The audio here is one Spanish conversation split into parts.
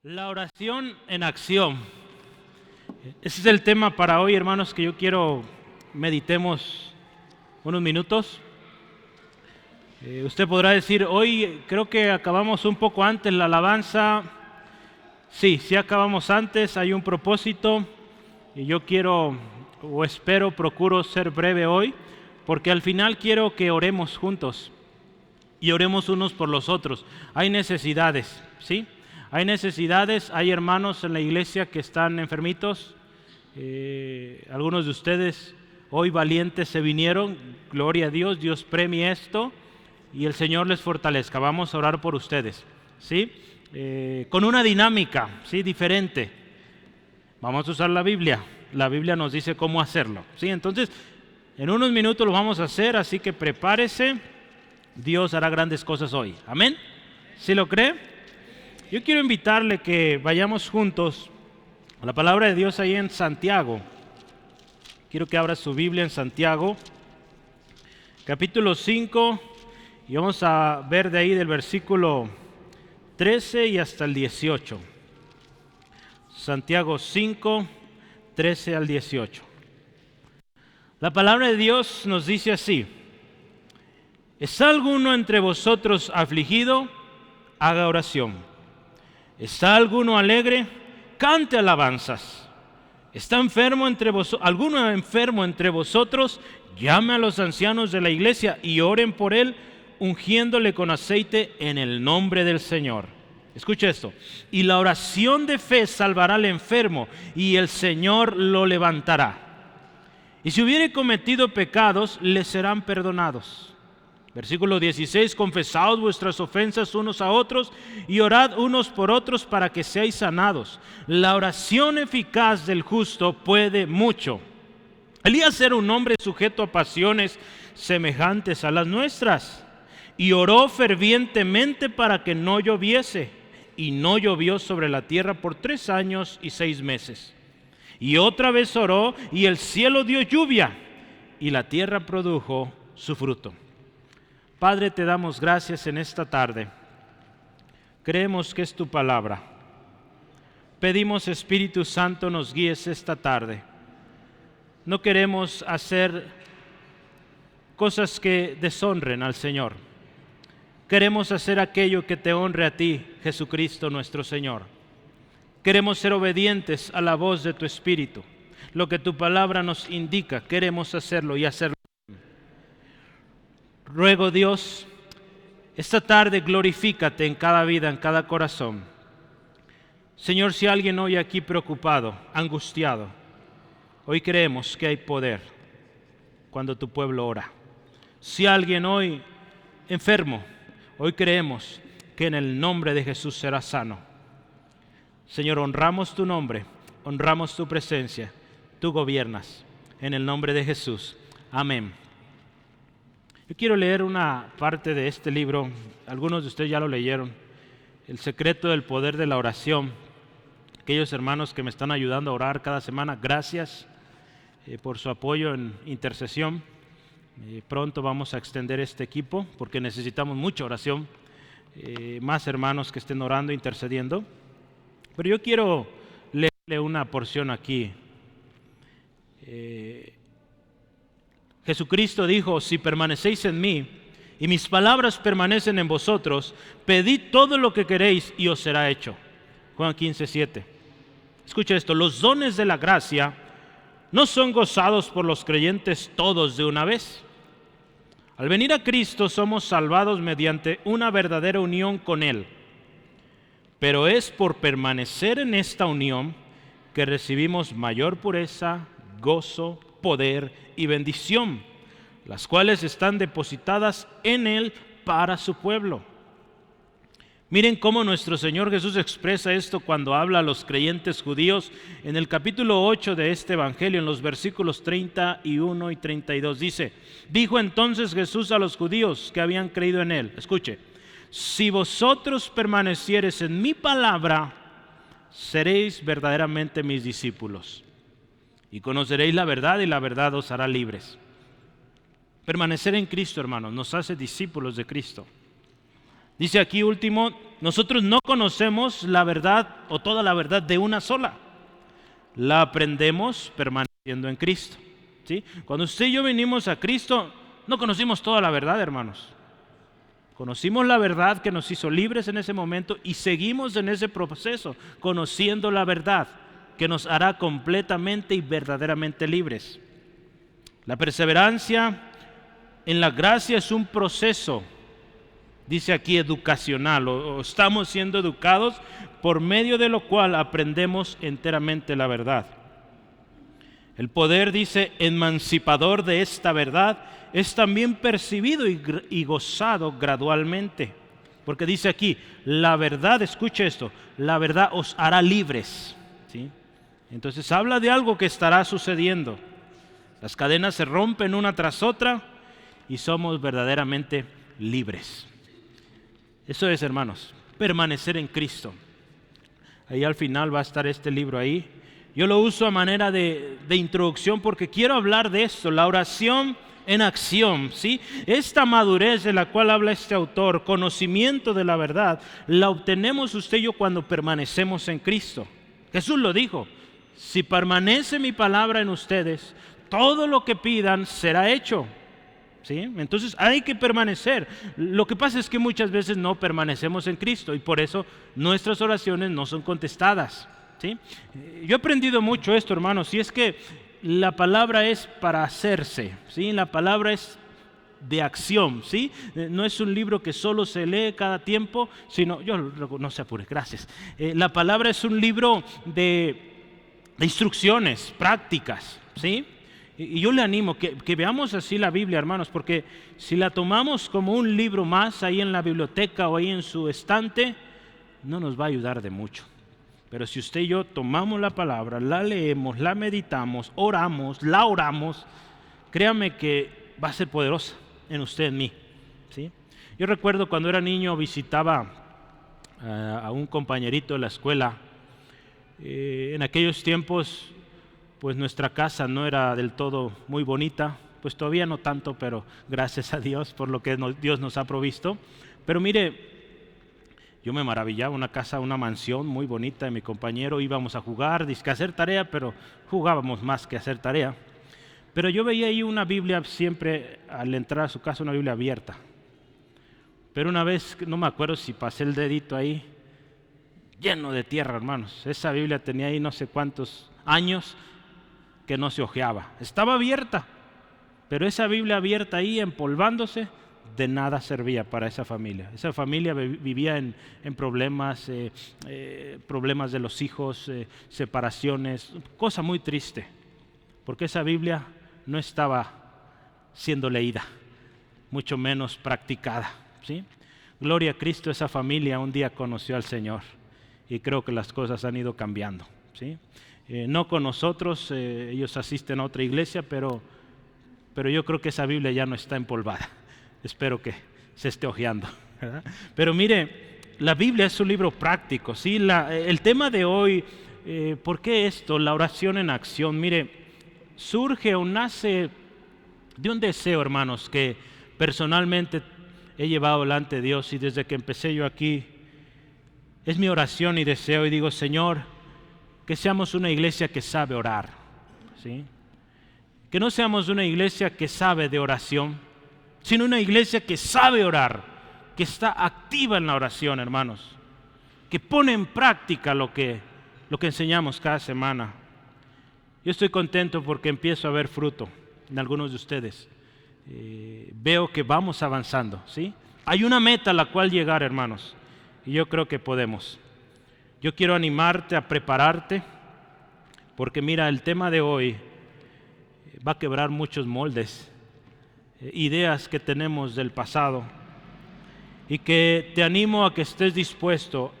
La oración en acción. Ese es el tema para hoy, hermanos, que yo quiero meditemos unos minutos. Usted podrá decir, hoy creo que acabamos un poco antes la alabanza. Sí acabamos antes, hay un propósito y yo quiero o espero, procuro ser breve hoy, porque al final quiero que oremos juntos y oremos unos por los otros. Hay necesidades, ¿sí? Hay necesidades, hay hermanos en la iglesia que están enfermitos. Algunos de ustedes hoy valientes se vinieron, gloria a Dios, Dios premie esto y el Señor les fortalezca. Vamos a orar por ustedes, ¿sí? Con una dinámica, ¿sí? Diferente. Vamos a usar la Biblia nos dice cómo hacerlo, ¿sí? Entonces, en unos minutos lo vamos a hacer, así que prepárese. Dios hará grandes cosas hoy, ¿amén? ¿Sí lo cree? Yo quiero invitarle que vayamos juntos a la palabra de Dios ahí en Santiago. Quiero que abra su Biblia en Santiago, capítulo 5, y vamos a ver de ahí del versículo 13 y hasta el 18. Santiago 5, 13 al 18. La palabra de Dios nos dice así: ¿está alguno entre vosotros afligido? Haga oración. ¿Está alguno alegre? Cante alabanzas. ¿Está alguno enfermo entre vosotros? Llame a los ancianos de la iglesia y oren por él, ungiéndole con aceite en el nombre del Señor. Escucha esto. Y la oración de fe salvará al enfermo, y el Señor lo levantará. Y si hubiere cometido pecados, le serán perdonados. Versículo 16, confesaos vuestras ofensas unos a otros y orad unos por otros para que seáis sanados. La oración eficaz del justo puede mucho. Elías era un hombre sujeto a pasiones semejantes a las nuestras y oró fervientemente para que no lloviese, y no llovió sobre la tierra por 3 años y 6 meses. Y otra vez oró y el cielo dio lluvia y la tierra produjo su fruto. Padre, te damos gracias en esta tarde. Creemos que es tu palabra. Pedimos, Espíritu Santo, nos guíes esta tarde. No queremos hacer cosas que deshonren al Señor. Queremos hacer aquello que te honre a ti, Jesucristo nuestro Señor. Queremos ser obedientes a la voz de tu Espíritu. Lo que tu palabra nos indica, queremos hacerlo y hacerlo. Ruego, Dios, esta tarde glorifícate en cada vida, en cada corazón. Señor, si alguien hoy aquí preocupado, angustiado, hoy creemos que hay poder cuando tu pueblo ora. Si alguien hoy enfermo, hoy creemos que en el nombre de Jesús será sano. Señor, honramos tu nombre, honramos tu presencia, tú gobiernas. En el nombre de Jesús, amén. Yo quiero leer una parte de este libro, algunos de ustedes ya lo leyeron, El secreto del poder de la oración. Aquellos hermanos que me están ayudando a orar cada semana, gracias por su apoyo en intercesión. Pronto vamos a extender este equipo porque necesitamos mucha oración, más hermanos que estén orando, intercediendo. Pero yo quiero leerle una porción aquí. Jesucristo dijo: si permanecéis en mí y mis palabras permanecen en vosotros, pedid todo lo que queréis y os será hecho. Juan 15:7. Escucha esto: los dones de la gracia no son gozados por los creyentes todos de una vez. Al venir a Cristo somos salvados mediante una verdadera unión con Él. Pero es por permanecer en esta unión que recibimos mayor pureza, gozo, poder y bendición, las cuales están depositadas en Él para su pueblo. Miren cómo nuestro Señor Jesús expresa esto cuando habla a los creyentes judíos en el capítulo 8 de este evangelio, en los versículos 31 y 32. Dice: dijo entonces Jesús a los judíos que habían creído en Él, escuche, si vosotros permaneciereis en mi palabra, seréis verdaderamente mis discípulos y conoceréis la verdad, y la verdad os hará libres. Permanecer en Cristo, hermanos, nos hace discípulos de Cristo. Dice aquí último, nosotros no conocemos la verdad o toda la verdad de una sola. La aprendemos permaneciendo en Cristo. ¿Sí? Cuando usted y yo venimos a Cristo, no conocimos toda la verdad, hermanos. Conocimos la verdad que nos hizo libres en ese momento y seguimos en ese proceso, conociendo la verdad que nos hará completamente y verdaderamente libres. La perseverancia en la gracia es un proceso, dice aquí, educacional, o estamos siendo educados por medio de lo cual aprendemos enteramente la verdad. El poder, dice, emancipador de esta verdad es también percibido y gozado gradualmente. Porque dice aquí, la verdad, escuche esto, la verdad os hará libres. ¿Sí? Entonces habla de algo que estará sucediendo. Las cadenas se rompen una tras otra y somos verdaderamente libres. Eso es, hermanos, permanecer en Cristo. Ahí al final va a estar este libro ahí. Yo lo uso a manera de introducción porque quiero hablar de esto, la oración en acción, ¿sí? Esta madurez de la cual habla este autor, conocimiento de la verdad, la obtenemos usted y yo cuando permanecemos en Cristo. Jesús lo dijo, si permanece mi palabra en ustedes, todo lo que pidan será hecho. ¿Sí? Entonces hay que permanecer. Lo que pasa es que muchas veces no permanecemos en Cristo y por eso nuestras oraciones no son contestadas. ¿Sí? Yo he aprendido mucho esto, hermanos, y es que la palabra es para hacerse, ¿sí? La palabra es de acción, ¿sí? No es un libro que solo se lee cada tiempo, sino, no se apure, gracias. La palabra es un libro de instrucciones prácticas, ¿sí? Y yo le animo que veamos así la Biblia, hermanos, porque si la tomamos como un libro más ahí en la biblioteca o ahí en su estante, no nos va a ayudar de mucho. Pero si usted y yo tomamos la palabra, la leemos, la meditamos, la oramos, créame que va a ser poderosa en usted, en mí. ¿Sí? Yo recuerdo cuando era niño visitaba a un compañerito de la escuela. En aquellos tiempos, pues nuestra casa no era del todo muy bonita, pues todavía no tanto, pero gracias a Dios por lo que Dios nos ha provisto. Pero mire, yo me maravillaba, una casa, una mansión muy bonita, y mi compañero íbamos a jugar, dizque a hacer tarea, pero jugábamos más que hacer tarea. Pero yo veía ahí una Biblia siempre, al entrar a su casa, una Biblia abierta. Pero una vez, no me acuerdo si pasé el dedito ahí, lleno de tierra, hermanos. Esa Biblia tenía ahí no sé cuántos años que no se hojeaba. Estaba abierta, pero esa Biblia abierta ahí, empolvándose, de nada servía para esa familia. Esa familia vivía en problemas, problemas de los hijos, separaciones, cosa muy triste, porque esa Biblia no estaba siendo leída, mucho menos practicada. ¿Sí? Gloria a Cristo, esa familia un día conoció al Señor y creo que las cosas han ido cambiando. ¿Sí? No con nosotros, ellos asisten a otra iglesia, pero yo creo que esa Biblia ya no está empolvada. Espero que se esté hojeando, ¿verdad? Pero mire, la Biblia es un libro práctico, ¿sí? El tema de hoy, ¿por qué esto? La oración en acción. Mire, surge o nace de un deseo, hermanos, que personalmente he llevado delante de Dios, y desde que empecé yo aquí, es mi oración y deseo, y digo, Señor, que seamos una iglesia que sabe orar, ¿sí? Que no seamos una iglesia que sabe de oración, sino una iglesia que sabe orar, que está activa en la oración, hermanos, que pone en práctica lo que enseñamos cada semana. Yo estoy contento porque empiezo a ver fruto en algunos de ustedes. Veo que vamos avanzando, ¿sí? Hay una meta a la cual llegar, hermanos, y yo creo que podemos. Yo quiero animarte a prepararte, porque mira, el tema de hoy va a quebrar muchos moldes, ideas que tenemos del pasado, y que te animo a que estés dispuesto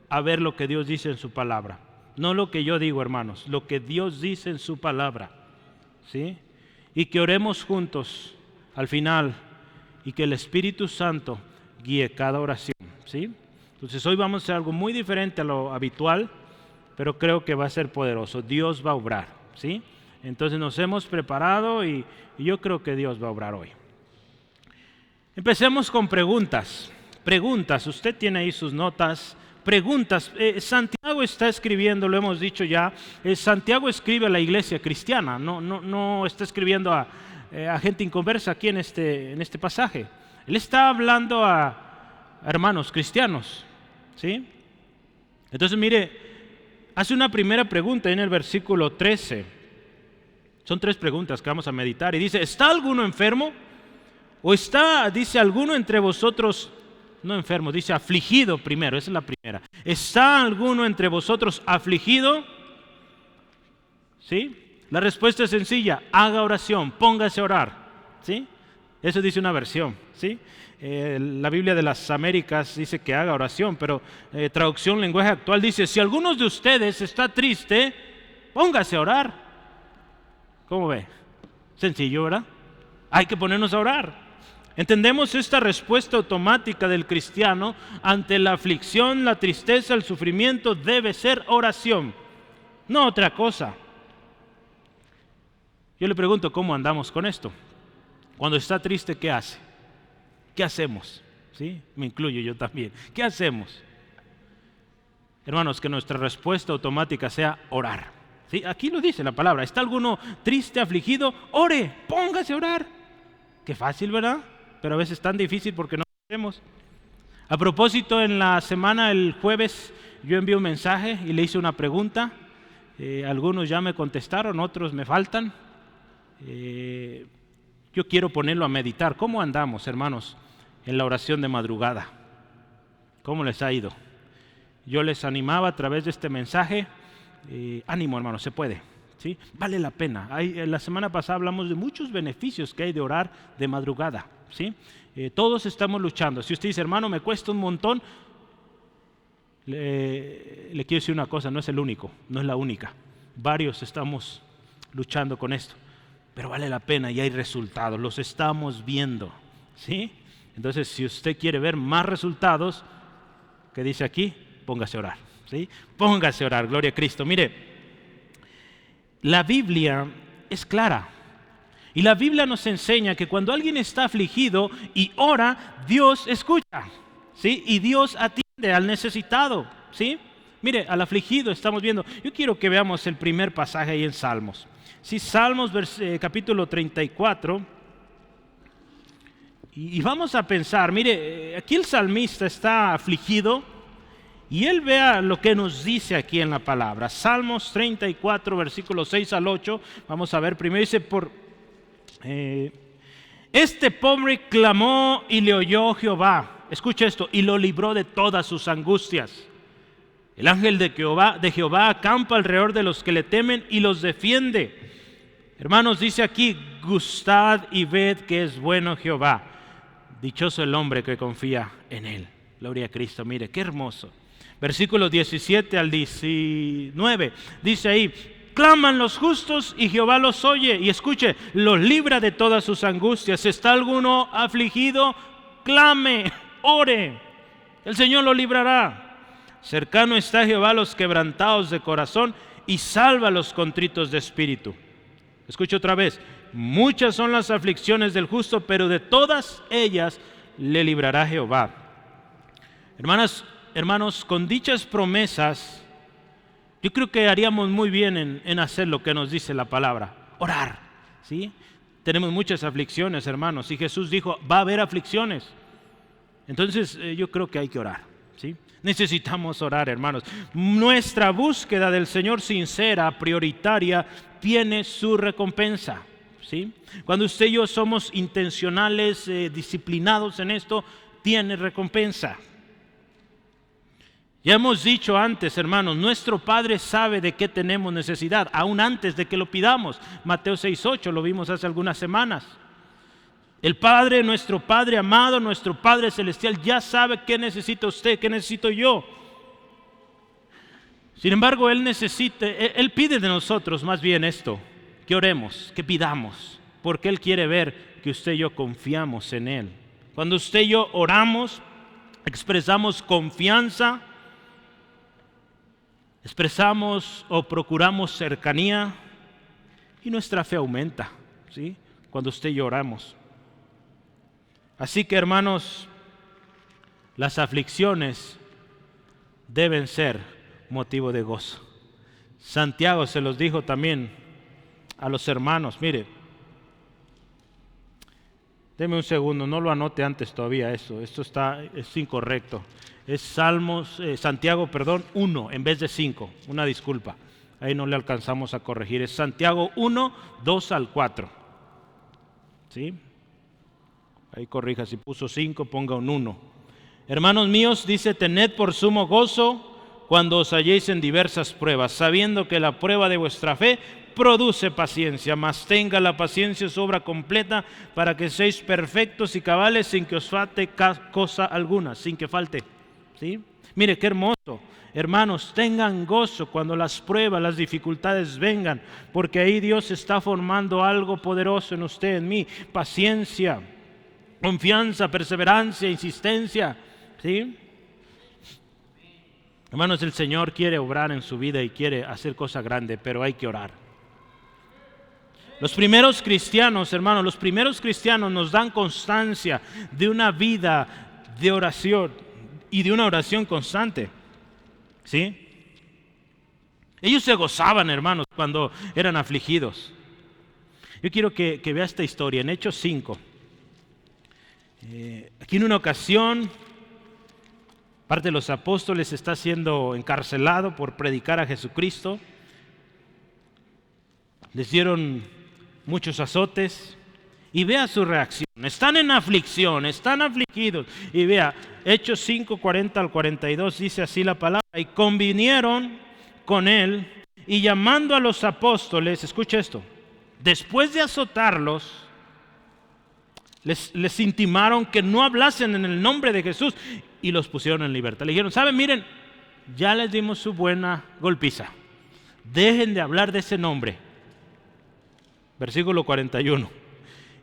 a ver lo que Dios dice en su palabra. No lo que yo digo, hermanos, lo que Dios dice en su palabra, ¿sí? Y que oremos juntos al final y que el Espíritu Santo guíe cada oración, ¿sí? Entonces hoy vamos a hacer algo muy diferente a lo habitual, pero creo que va a ser poderoso. Dios va a obrar, ¿sí? Entonces nos hemos preparado y yo creo que Dios va a obrar hoy. Empecemos con preguntas preguntas. Usted tiene ahí sus notas. Preguntas. Santiago está escribiendo, lo hemos dicho ya, Santiago escribe a la iglesia cristiana, no está escribiendo a gente inconversa aquí en este pasaje. Él está hablando a hermanos cristianos, ¿sí? Entonces mire, hace una primera pregunta en el versículo 13. Son 3 preguntas que vamos a meditar y dice, ¿está alguno enfermo? ¿O dice alguno entre vosotros, no enfermo, dice afligido primero, esa es la primera. ¿Está alguno entre vosotros afligido? ¿Sí? La respuesta es sencilla, haga oración, póngase a orar. ¿Sí? Eso dice una versión. ¿Sí? La Biblia de las Américas dice que haga oración, pero traducción lenguaje actual dice, si alguno de ustedes está triste, póngase a orar. ¿Cómo ve? Sencillo, ¿verdad? Hay que ponernos a orar. Entendemos esta respuesta automática del cristiano ante la aflicción, la tristeza, el sufrimiento, debe ser oración, no otra cosa. Yo le pregunto, ¿cómo andamos con esto? Cuando está triste, ¿qué hace? ¿Qué hacemos? ¿Sí? Me incluyo yo también. ¿Qué hacemos? Hermanos, que nuestra respuesta automática sea orar. ¿Sí? Aquí lo dice la palabra. ¿Está alguno triste, afligido? Ore, póngase a orar. Qué fácil, ¿verdad? Pero a veces tan difícil porque no hacemos. A propósito, en la semana, el jueves, yo envié un mensaje y le hice una pregunta. Algunos ya me contestaron, otros me faltan. Yo quiero ponerlo a meditar. ¿Cómo andamos, hermanos, en la oración de madrugada? ¿Cómo les ha ido? Yo les animaba a través de este mensaje. Ánimo, hermanos, se puede. ¿Sí? Vale la pena. La semana pasada hablamos de muchos beneficios que hay de orar de madrugada. ¿Sí? Todos estamos luchando. Si usted dice, hermano, me cuesta un montón, le quiero decir una cosa, no es el único, no es la única. Varios estamos luchando con esto, pero vale la pena y hay resultados, los estamos viendo. ¿Sí? Entonces, si usted quiere ver más resultados, ¿qué dice aquí? Póngase a orar. ¿Sí? Póngase a orar, gloria a Cristo. Mire, la Biblia es clara. Y la Biblia nos enseña que cuando alguien está afligido y ora, Dios escucha, ¿sí? Y Dios atiende al necesitado, ¿sí? Mire, al afligido estamos viendo. Yo quiero que veamos el primer pasaje ahí en Salmos. Sí, Salmos capítulo 34. Y vamos a pensar, mire, aquí el salmista está afligido y él vea lo que nos dice aquí en la palabra. Salmos 34, versículos 6 al 8. Vamos a ver, primero dice, este pobre clamó y le oyó Jehová. Escucha esto, y lo libró de todas sus angustias. El ángel de Jehová acampa alrededor de los que le temen y los defiende. Hermanos, dice aquí, gustad y ved que es bueno Jehová. Dichoso el hombre que confía en él. Gloria a Cristo, mire, qué hermoso. Versículos 17 al 19, dice ahí, claman los justos y Jehová los oye y escuche, los libra de todas sus angustias. ¿Está alguno afligido? Clame, ore, el Señor lo librará. Cercano está Jehová a los quebrantados de corazón y salva a los contritos de espíritu. Escuche otra vez, muchas son las aflicciones del justo, pero de todas ellas le librará Jehová. Hermanos, con dichas promesas, yo creo que haríamos muy bien en hacer lo que nos dice la palabra, orar, ¿sí? Tenemos muchas aflicciones, hermanos, y Jesús dijo, va a haber aflicciones. Entonces, yo creo que hay que orar, ¿sí? Necesitamos orar, hermanos. Nuestra búsqueda del Señor sincera, prioritaria, tiene su recompensa, ¿sí? Cuando usted y yo somos intencionales, disciplinados en esto, tiene recompensa. Ya hemos dicho antes, hermanos, nuestro Padre sabe de qué tenemos necesidad, aún antes de que lo pidamos. Mateo 6:8, lo vimos hace algunas semanas. El Padre, nuestro Padre amado, nuestro Padre celestial, ya sabe qué necesita usted, qué necesito yo. Sin embargo, Él pide de nosotros más bien esto, que oremos, que pidamos, porque Él quiere ver que usted y yo confiamos en Él. Cuando usted y yo oramos, expresamos confianza, expresamos o procuramos cercanía y nuestra fe aumenta, ¿sí? Cuando usted y yo oramos. Así que, hermanos, las aflicciones deben ser motivo de gozo. Santiago se los dijo también a los hermanos. Mire, deme un segundo, no lo anote antes todavía esto es incorrecto. Es Santiago 1 en vez de 5, una disculpa. Ahí no le alcanzamos a corregir, es Santiago 1, 2 al 4. ¿Sí? Ahí corrija, si puso 5, ponga un 1. Hermanos míos, dice, tened por sumo gozo cuando os halléis en diversas pruebas, sabiendo que la prueba de vuestra fe produce paciencia, mas tenga la paciencia su obra completa, para que seáis perfectos y cabales sin que os falte cosa alguna, sin que falte. ¿Sí? Mire qué hermoso. Hermanos, tengan gozo cuando las pruebas, las dificultades vengan, porque ahí Dios está formando algo poderoso en usted, en mí. Paciencia, confianza, perseverancia, insistencia. ¿Sí? Hermanos, el Señor quiere obrar en su vida y quiere hacer cosas grandes, pero hay que orar. Los primeros cristianos, hermanos, nos dan constancia de una vida de oración y de una oración constante. ¿Sí? Ellos se gozaban, hermanos, cuando eran afligidos. Yo quiero que vea esta historia en Hechos 5. Aquí en una ocasión, parte de los apóstoles está siendo encarcelado por predicar a Jesucristo. Les dieron muchos azotes. Y vea su reacción. Están en aflicción, están afligidos. Y vea, Hechos 5, 40 al 42 dice así la palabra. Y convinieron con él, y llamando a los apóstoles, escucha esto, después de azotarlos, les intimaron que no hablasen en el nombre de Jesús, y los pusieron en libertad. Le dijeron, ¿saben? Miren, ya les dimos su buena golpiza. Dejen de hablar de ese nombre. Versículo 41.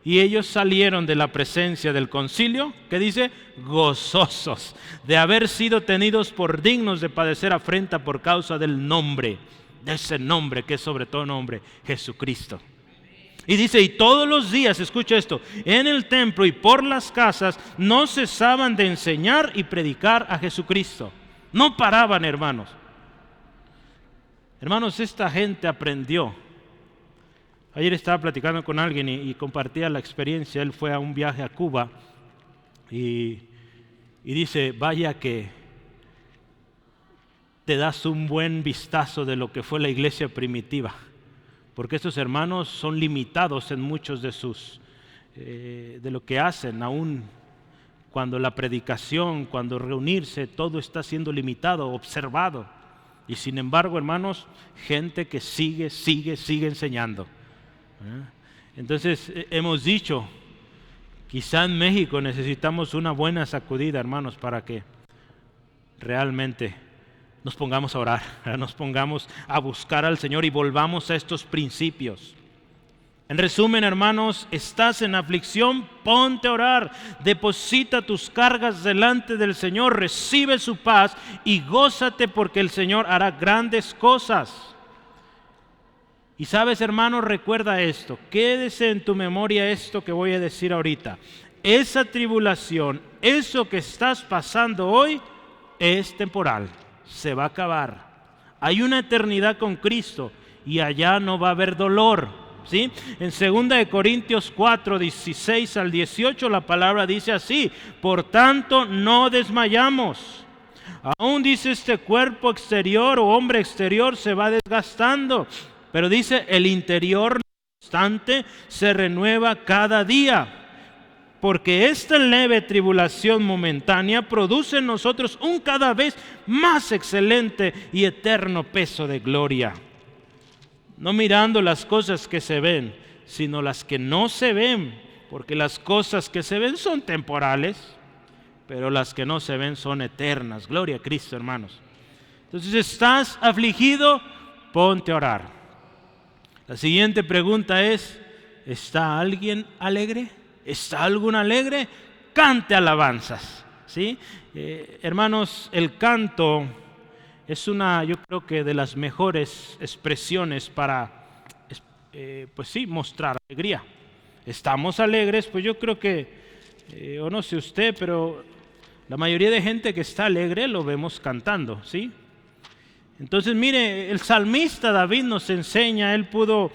Y ellos salieron de la presencia del concilio, que dice, gozosos de haber sido tenidos por dignos de padecer afrenta por causa del nombre, de ese nombre que es sobre todo nombre, Jesucristo. Y dice, y todos los días, escucha esto, en el templo y por las casas no cesaban de enseñar y predicar a Jesucristo. No paraban, hermanos. Hermanos, esta gente aprendió. Ayer estaba platicando con alguien y compartía la experiencia. Él fue a un viaje a Cuba y dice, vaya que te das un buen vistazo de lo que fue la iglesia primitiva, porque estos hermanos son limitados en muchos de lo que hacen, aún cuando la predicación, cuando reunirse, todo está siendo limitado, observado. Y sin embargo, hermanos, gente que sigue enseñando. Entonces hemos dicho, quizá en México necesitamos una buena sacudida, hermanos, para que realmente nos pongamos a orar, nos pongamos a buscar al Señor y volvamos a estos principios. En resumen, hermanos, estás en aflicción, ponte a orar, deposita tus cargas delante del Señor, recibe su paz y gózate porque el Señor hará grandes cosas. Y sabes, hermano, recuerda esto, quédese en tu memoria esto que voy a decir ahorita. Esa tribulación, eso que estás pasando hoy, es temporal, se va a acabar. Hay una eternidad con Cristo y allá no va a haber dolor, ¿sí? En 2 Corintios 4, 16 al 18 la palabra dice así, por tanto no desmayamos. Aún dice este cuerpo exterior o hombre exterior se va desgastando, pero dice el interior no obstante se renueva cada día. Porque esta leve tribulación momentánea produce en nosotros un cada vez más excelente y eterno peso de gloria. No mirando las cosas que se ven, sino las que no se ven. Porque las cosas que se ven son temporales, pero las que no se ven son eternas. Gloria a Cristo, hermanos. Entonces, ¿estás afligido? Ponte a orar. La siguiente pregunta es, ¿está alguien alegre? ¿Está alguno alegre? Cante alabanzas, ¿sí? Hermanos, el canto es yo creo que de las mejores expresiones para, pues sí, mostrar alegría. Estamos alegres, pues yo creo que, o no sé usted, pero La mayoría de gente que está alegre lo vemos cantando, ¿sí? Entonces, mire, el salmista David nos enseña, él pudo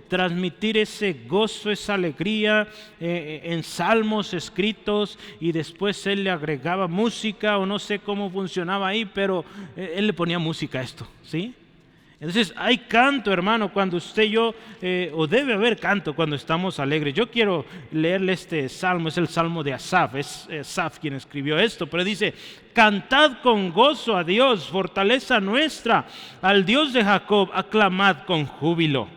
transmitir ese gozo, esa alegría en salmos escritos, y después él le agregaba música, o no sé cómo funcionaba ahí, pero él le ponía música a esto, ¿sí? Entonces hay canto, hermano, cuando usted y yo, o debe haber canto cuando estamos alegres. Yo quiero leerle este salmo, es el salmo de Asaf, es Asaf quien escribió esto, pero dice: cantad con gozo a Dios, fortaleza nuestra, al Dios de Jacob, aclamad con júbilo.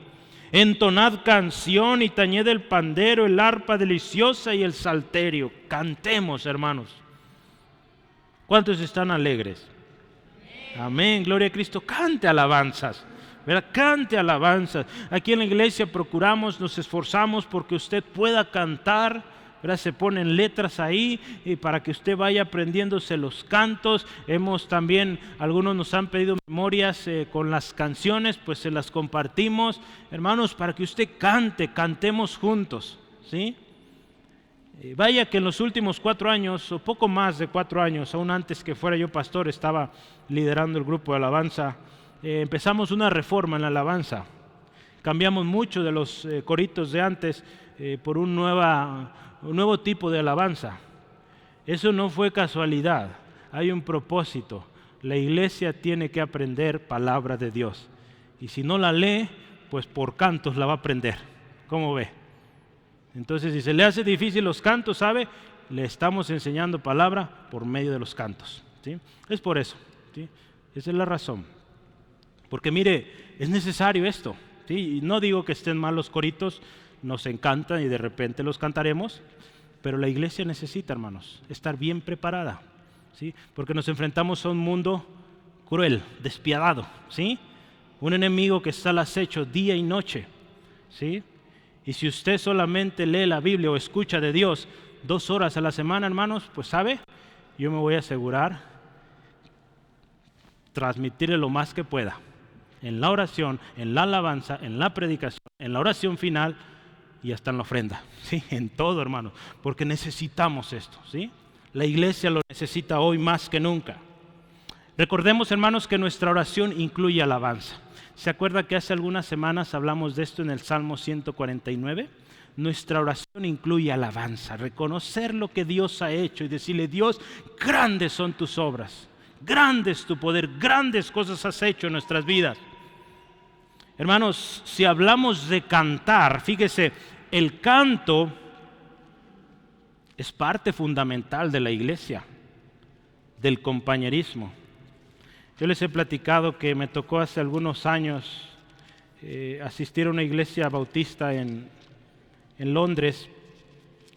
Entonad canción y tañed el pandero, el arpa deliciosa y el salterio. Cantemos, hermanos. ¿Cuántos están alegres? Amén, gloria a Cristo. Cante alabanzas, ¿verdad? Cante alabanzas. Aquí en la iglesia procuramos, nos esforzamos porque usted pueda cantar, ¿verdad? Se ponen letras ahí y para que usted vaya aprendiéndose los cantos. Algunos nos han pedido memorias con las canciones, pues se las compartimos, hermanos, para que usted cantemos juntos, ¿sí? Vaya que en los últimos 4 años, o poco más de 4 años, aún antes que fuera yo pastor, estaba liderando el grupo de alabanza. Empezamos una reforma en la alabanza. Cambiamos mucho de los coritos de antes por un nuevo tipo de alabanza. Eso no fue casualidad, hay un propósito. La iglesia tiene que aprender palabra de Dios. Y si no la lee, pues por cantos la va a aprender. ¿Cómo ve? Entonces, si se le hace difícil los cantos, ¿sabe? Le estamos enseñando palabra por medio de los cantos, ¿sí? Es por eso, ¿sí? Esa es la razón. Porque mire, es necesario esto, ¿sí? Y no digo que estén mal los coritos, nos encantan y de repente los cantaremos, pero la iglesia necesita, hermanos, estar bien preparada, ¿sí? Porque nos enfrentamos a un mundo cruel, despiadado, ¿sí? Un enemigo que está al acecho día y noche, ¿sí? Y si usted solamente lee la Biblia o escucha de Dios 2 horas a la semana, hermanos, pues sabe, yo me voy a asegurar transmitirle lo más que pueda. En la oración, en la alabanza, en la predicación, en la oración final y hasta en la ofrenda, ¿sí? En todo, hermanos, porque necesitamos esto, ¿sí? La iglesia lo necesita hoy más que nunca. Recordemos, hermanos, que nuestra oración incluye alabanza. ¿Se acuerda que hace algunas semanas hablamos de esto en el Salmo 149? Nuestra oración incluye alabanza, reconocer lo que Dios ha hecho y decirle: Dios, grandes son tus obras, grande es tu poder, grandes cosas has hecho en nuestras vidas. Hermanos, si hablamos de cantar, fíjese, el canto es parte fundamental de la iglesia, del compañerismo. Yo les he platicado que me tocó hace algunos años asistir a una iglesia bautista en Londres,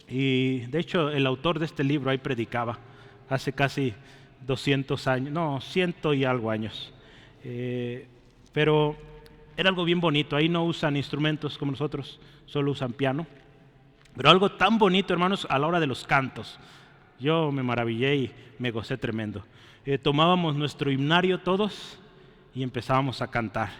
y de hecho el autor de este libro ahí predicaba hace casi 200 años, no, 100 y algo años, pero era algo bien bonito. Ahí no usan instrumentos como nosotros, solo usan piano, pero algo tan bonito, hermanos, a la hora de los cantos. Yo me maravillé y me gocé tremendo. Tomábamos nuestro himnario todos y empezábamos a cantar.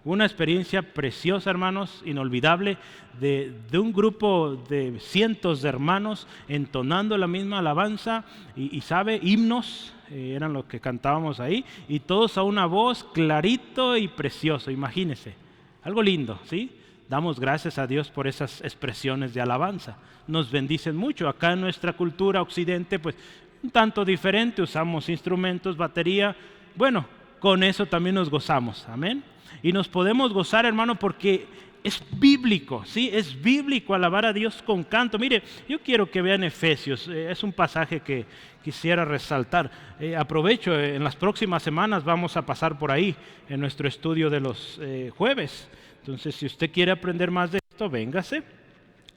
Una experiencia preciosa, hermanos, inolvidable, de un grupo de cientos de hermanos entonando la misma alabanza y sabe, himnos, eran los que cantábamos ahí, y todos a una voz, clarito y precioso, imagínense, algo lindo, ¿sí? Damos gracias a Dios por esas expresiones de alabanza. Nos bendicen mucho. Acá en nuestra cultura occidente, pues un tanto diferente, usamos instrumentos, batería. Bueno, con eso también nos gozamos, amén. Y nos podemos gozar, hermano, porque es bíblico, ¿sí? Es bíblico alabar a Dios con canto. Mire, yo quiero que vean Efesios, es un pasaje que quisiera resaltar. Aprovecho, en las próximas semanas vamos a pasar por ahí en nuestro estudio de los jueves. Entonces, si usted quiere aprender más de esto, véngase.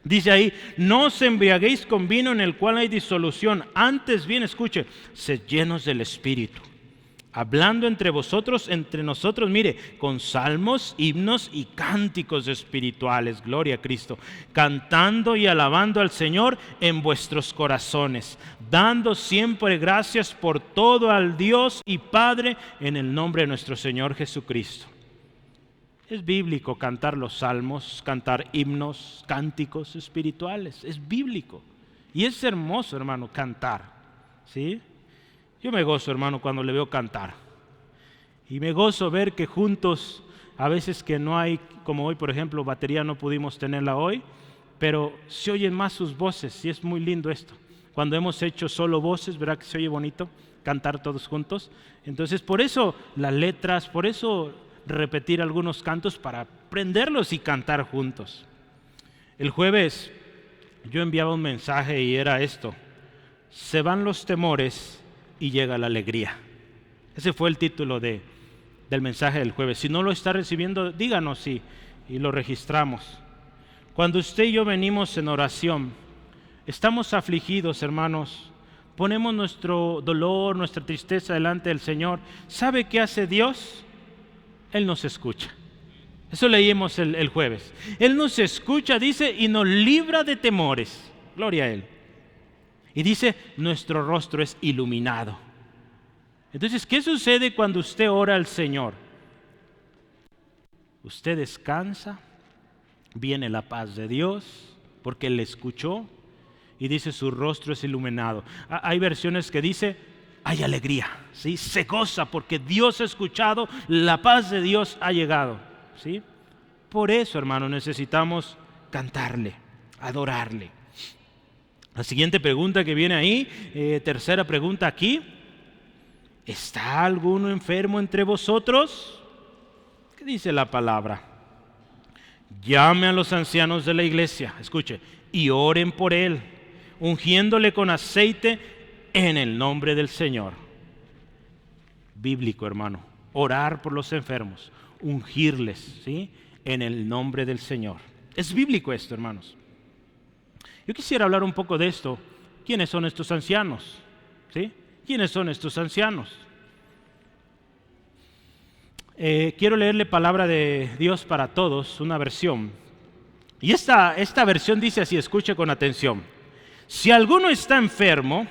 Dice ahí: no os embriaguéis con vino en el cual hay disolución, antes bien, escuche, sed llenos del Espíritu, hablando entre nosotros, mire, con salmos, himnos y cánticos espirituales, gloria a Cristo, cantando y alabando al Señor en vuestros corazones, dando siempre gracias por todo al Dios y Padre en el nombre de nuestro Señor Jesucristo. Es bíblico cantar los salmos, cantar himnos, cánticos espirituales. Es bíblico. Y es hermoso, hermano, cantar. ¿sí? Yo me gozo, hermano, cuando le veo cantar. Y me gozo ver que juntos, a veces que no hay, como hoy, por ejemplo, batería no pudimos tenerla hoy, pero se oyen más sus voces y es muy lindo esto. Cuando hemos hecho solo voces, ¿verdad que se oye bonito cantar todos juntos? Entonces, por eso las letras, por eso repetir algunos cantos para aprenderlos y cantar juntos. El jueves yo enviaba un mensaje y era esto: se van los temores y llega la alegría. Ese fue el título del mensaje del jueves. Si no lo está recibiendo, díganos y lo registramos. Cuando usted y yo venimos en oración, estamos afligidos, hermanos, ponemos nuestro dolor, nuestra tristeza delante del Señor. ¿Sabe qué hace Dios? Él nos escucha. Eso leímos el jueves. Él nos escucha, dice, y nos libra de temores. Gloria a Él. Y dice, nuestro rostro es iluminado. Entonces, ¿qué sucede cuando usted ora al Señor? Usted descansa, viene la paz de Dios, porque Él le escuchó, y dice, su rostro es iluminado. Hay versiones que dice, hay alegría, ¿sí? Se goza porque Dios ha escuchado, la paz de Dios ha llegado, ¿sí? Por eso, hermano, necesitamos cantarle, adorarle. La siguiente pregunta que viene ahí, tercera pregunta aquí: ¿está alguno enfermo entre vosotros? ¿Qué dice la palabra? Llame a los ancianos de la iglesia, escuche, y oren por él, ungiéndole con aceite en el nombre del Señor. Bíblico, hermano, orar por los enfermos, ungirles, ¿sí? En el nombre del Señor. Es bíblico esto, hermanos. Yo quisiera hablar un poco de esto. ¿Quiénes son estos ancianos? ¿Sí? ¿Quiénes son estos ancianos? Quiero leerle palabra de Dios para todos, una versión. Y esta versión dice así, escuche con atención. Si alguno está enfermo,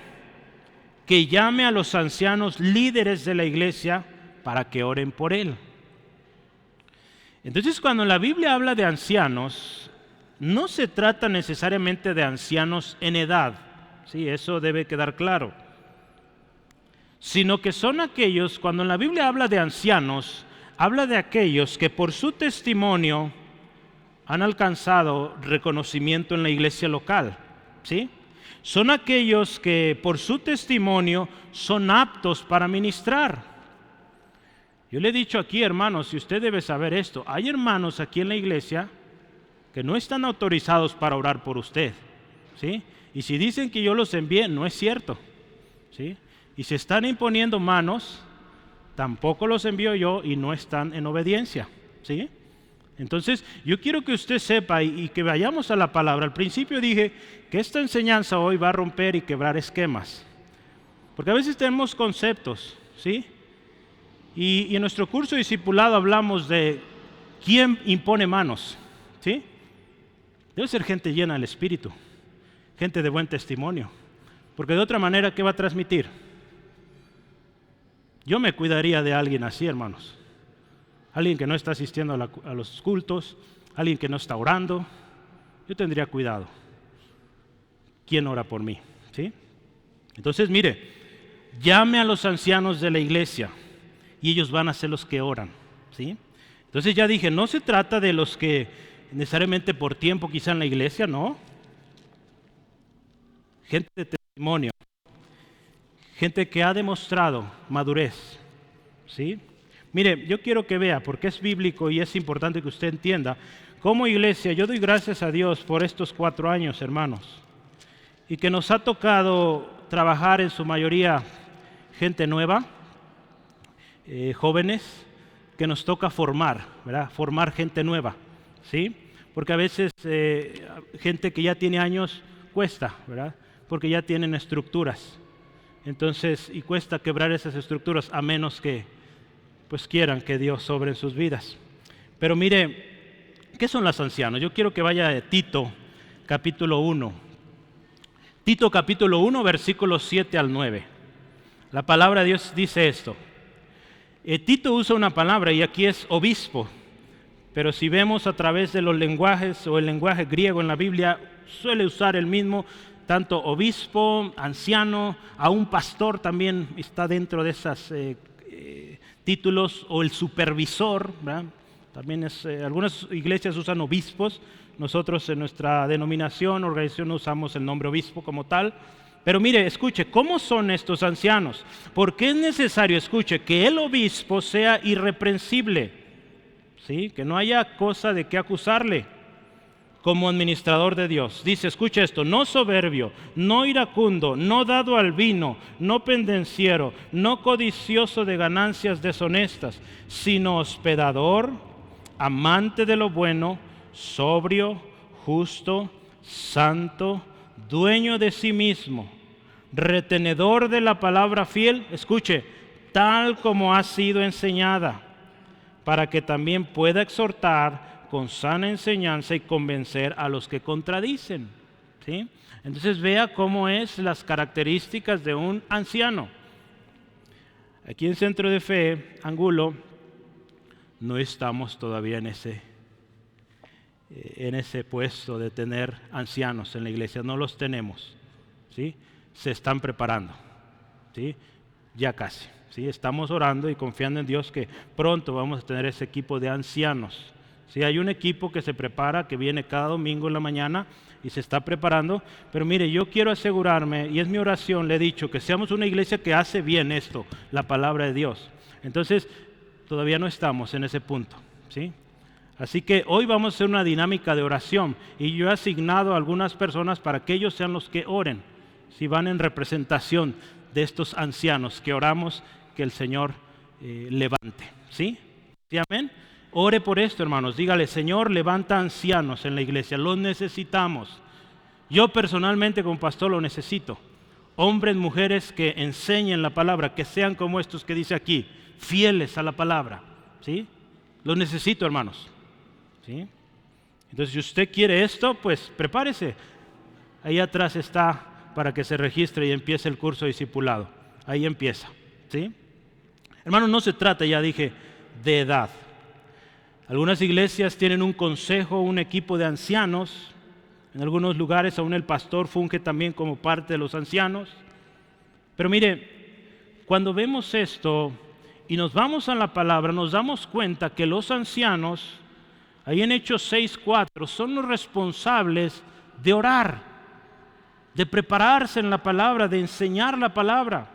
que llame a los ancianos líderes de la iglesia para que oren por él. Entonces, cuando la Biblia habla de ancianos, no se trata necesariamente de ancianos en edad, sí, eso debe quedar claro, sino que son aquellos, cuando la Biblia habla de ancianos, habla de aquellos que por su testimonio han alcanzado reconocimiento en la iglesia local, ¿sí? Son aquellos que por su testimonio son aptos para ministrar. Yo le he dicho aquí, hermanos, y usted debe saber esto, hay hermanos aquí en la iglesia que no están autorizados para orar por usted, ¿sí? Y si dicen que yo los envié, no es cierto, ¿sí? Y si están imponiendo manos, tampoco los envío yo y no están en obediencia, ¿sí? Entonces, yo quiero que usted sepa y que vayamos a la palabra. Al principio dije que esta enseñanza hoy va a romper y quebrar esquemas, porque a veces tenemos conceptos, ¿sí? Y en nuestro curso de discipulado hablamos de quién impone manos, ¿sí? Debe ser gente llena del Espíritu, gente de buen testimonio, porque de otra manera, ¿qué va a transmitir? Yo me cuidaría de alguien así, hermanos. Alguien que no está asistiendo a los cultos, alguien que no está orando. Yo tendría cuidado. ¿Quién ora por mí? ¿Sí? Entonces, mire, llame a los ancianos de la iglesia y ellos van a ser los que oran, ¿sí? Entonces ya dije, no se trata de los que necesariamente por tiempo quizá en la iglesia, no. Gente de testimonio, gente que ha demostrado madurez, ¿sí? Mire, yo quiero que vea, porque es bíblico y es importante que usted entienda, como iglesia, yo doy gracias a Dios por estos 4 años, hermanos, y que nos ha tocado trabajar en su mayoría gente nueva, jóvenes, que nos toca formar, ¿verdad? Formar gente nueva, ¿sí? Porque a veces gente que ya tiene años cuesta, ¿verdad? Porque ya tienen estructuras. Entonces, y cuesta quebrar esas estructuras a menos que pues quieran que Dios sobre en sus vidas. Pero mire, ¿qué son los ancianos? Yo quiero que vaya a Tito, capítulo 1. Tito, capítulo 1, versículos 7 al 9. La palabra de Dios dice esto. Tito usa una palabra y aquí es obispo, pero si vemos a través de los lenguajes o el lenguaje griego en la Biblia, suele usar el mismo tanto obispo, anciano, a un pastor también está dentro de esos títulos, o el supervisor, ¿verdad? También algunas iglesias usan obispos. Nosotros en nuestra denominación, organización, no usamos el nombre obispo como tal. Pero mire, escuche, ¿cómo son estos ancianos? Porque es necesario, escuche, que el obispo sea irreprensible, ¿sí? Que no haya cosa de qué acusarle como administrador de Dios. Dice, escuche esto: no soberbio, no iracundo, no dado al vino, no pendenciero, no codicioso de ganancias deshonestas, sino hospedador, amante de lo bueno, sobrio, justo, santo, dueño de sí mismo, retenedor de la palabra fiel, escuche, tal como ha sido enseñada, para que también pueda exhortar con sana enseñanza y convencer a los que contradicen, ¿sí? Entonces vea cómo es las características de un anciano. Aquí en Centro de Fe, Angulo, no estamos todavía en ese puesto de tener ancianos en la iglesia, no los tenemos, ¿sí? Se están preparando, ¿sí? Ya casi, ¿sí? Estamos orando y confiando en Dios que pronto vamos a tener ese equipo de ancianos, ¿sí? Hay un equipo que se prepara, que viene cada domingo en la mañana y se está preparando, pero mire, yo quiero asegurarme, y es mi oración, le he dicho, que seamos una iglesia que hace bien esto, la palabra de Dios. Entonces, todavía no estamos en ese punto, ¿sí? Así que hoy vamos a hacer una dinámica de oración, y yo he asignado a algunas personas para que ellos sean los que oren, si van en representación de estos ancianos que oramos, que el Señor levante, ¿sí? ¿Sí, amén? Ore por esto, hermanos, dígale: Señor, levanta ancianos en la iglesia, los necesitamos. Yo personalmente como pastor lo necesito. Hombres, mujeres que enseñen la palabra, que sean como estos que dice aquí, fieles a la palabra, ¿sí? Los necesito, hermanos, ¿sí? Entonces, si usted quiere esto, pues prepárese. Ahí atrás está para que se registre y empiece el curso de discipulado. Ahí empieza, ¿sí? Hermanos, no se trata, ya dije, de edad. Algunas iglesias tienen un consejo, un equipo de ancianos. En algunos lugares aún el pastor funge también como parte de los ancianos. Pero mire, cuando vemos esto y nos vamos a la palabra, nos damos cuenta que los ancianos, ahí en Hechos 6:4, son los responsables de orar, de prepararse en la palabra, de enseñar la palabra.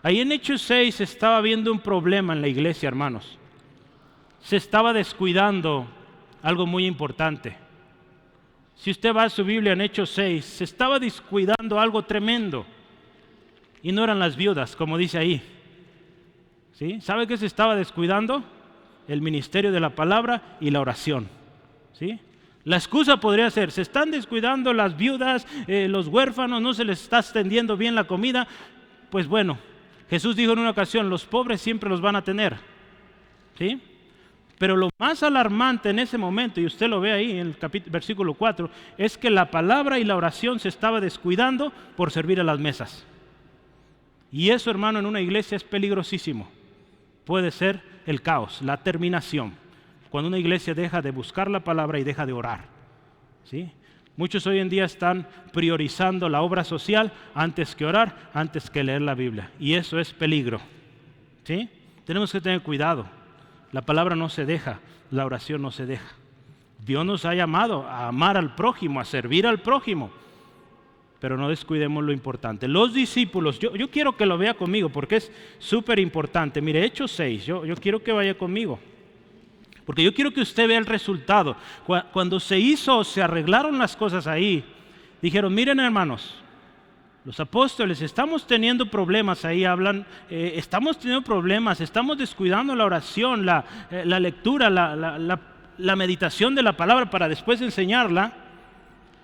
Ahí en Hechos 6 estaba habiendo un problema en la iglesia, hermanos. Se estaba descuidando algo muy importante. Si usted va a su Biblia en Hechos 6, se estaba descuidando algo tremendo. Y no eran las viudas, como dice ahí, ¿sí? ¿Sabe qué se estaba descuidando? El ministerio de la palabra y la oración, ¿sí? La excusa podría ser: se están descuidando las viudas, los huérfanos, no se les está extendiendo bien la comida. Pues bueno, Jesús dijo en una ocasión: los pobres siempre los van a tener, ¿sí? Pero lo más alarmante en ese momento, y usted lo ve ahí en el versículo 4, es que la palabra y la oración se estaba descuidando por servir a las mesas. Y eso, hermano, en una iglesia es peligrosísimo. Puede ser el caos, la terminación, cuando una iglesia deja de buscar la palabra y deja de orar, ¿sí? Muchos hoy en día están priorizando la obra social antes que orar, antes que leer la Biblia. Y eso es peligro, ¿sí? Tenemos que tener cuidado. La palabra no se deja, la oración no se deja. Dios nos ha llamado a amar al prójimo, a servir al prójimo, pero no descuidemos lo importante. Los discípulos, yo quiero que lo vea conmigo porque es súper importante. Mire, Hechos 6, yo quiero que vaya conmigo, porque yo quiero que usted vea el resultado. Cuando se arreglaron las cosas ahí, dijeron: miren, hermanos, los apóstoles, estamos teniendo problemas ahí, estamos teniendo problemas, estamos descuidando la oración, la lectura, la meditación de la palabra para después enseñarla.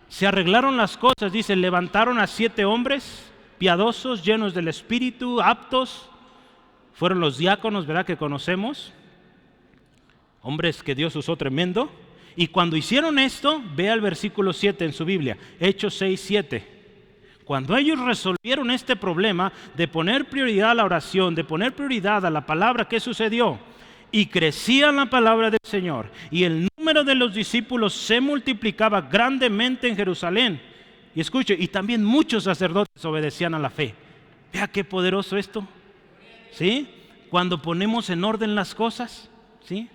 Se arreglaron las cosas, dice: levantaron a 7 hombres piadosos, llenos del Espíritu, aptos. Fueron los diáconos, ¿verdad?, que conocemos, hombres que Dios usó tremendo. Y cuando hicieron esto, vea el versículo 7 en su Biblia, Hechos 6:7. Cuando ellos resolvieron este problema de poner prioridad a la oración, de poner prioridad a la palabra, ¿qué sucedió? Y crecía la palabra del Señor, y el número de los discípulos se multiplicaba grandemente en Jerusalén, Y escuche, y también muchos sacerdotes obedecían a la fe. Vea qué poderoso esto, ¿sí? Cuando ponemos en orden las cosas, ¿sí?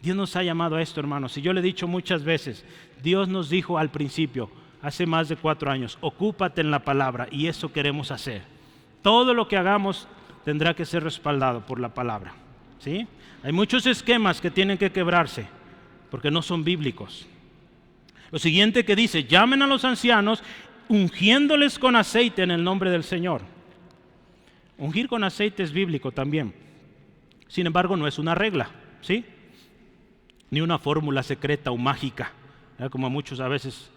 Dios nos ha llamado a esto, hermanos. Y yo le he dicho muchas veces, Dios nos dijo al principio, hace más de 4 años, ocúpate en la palabra, y eso queremos hacer. Todo lo que hagamos tendrá que ser respaldado por la palabra, ¿sí? Hay muchos esquemas que tienen que quebrarse porque no son bíblicos. Lo siguiente que dice, llamen a los ancianos ungiéndoles con aceite en el nombre del Señor. Ungir con aceite es bíblico también. Sin embargo, no es una regla, ¿sí? Ni una fórmula secreta o mágica, ¿verdad? Como muchos a veces,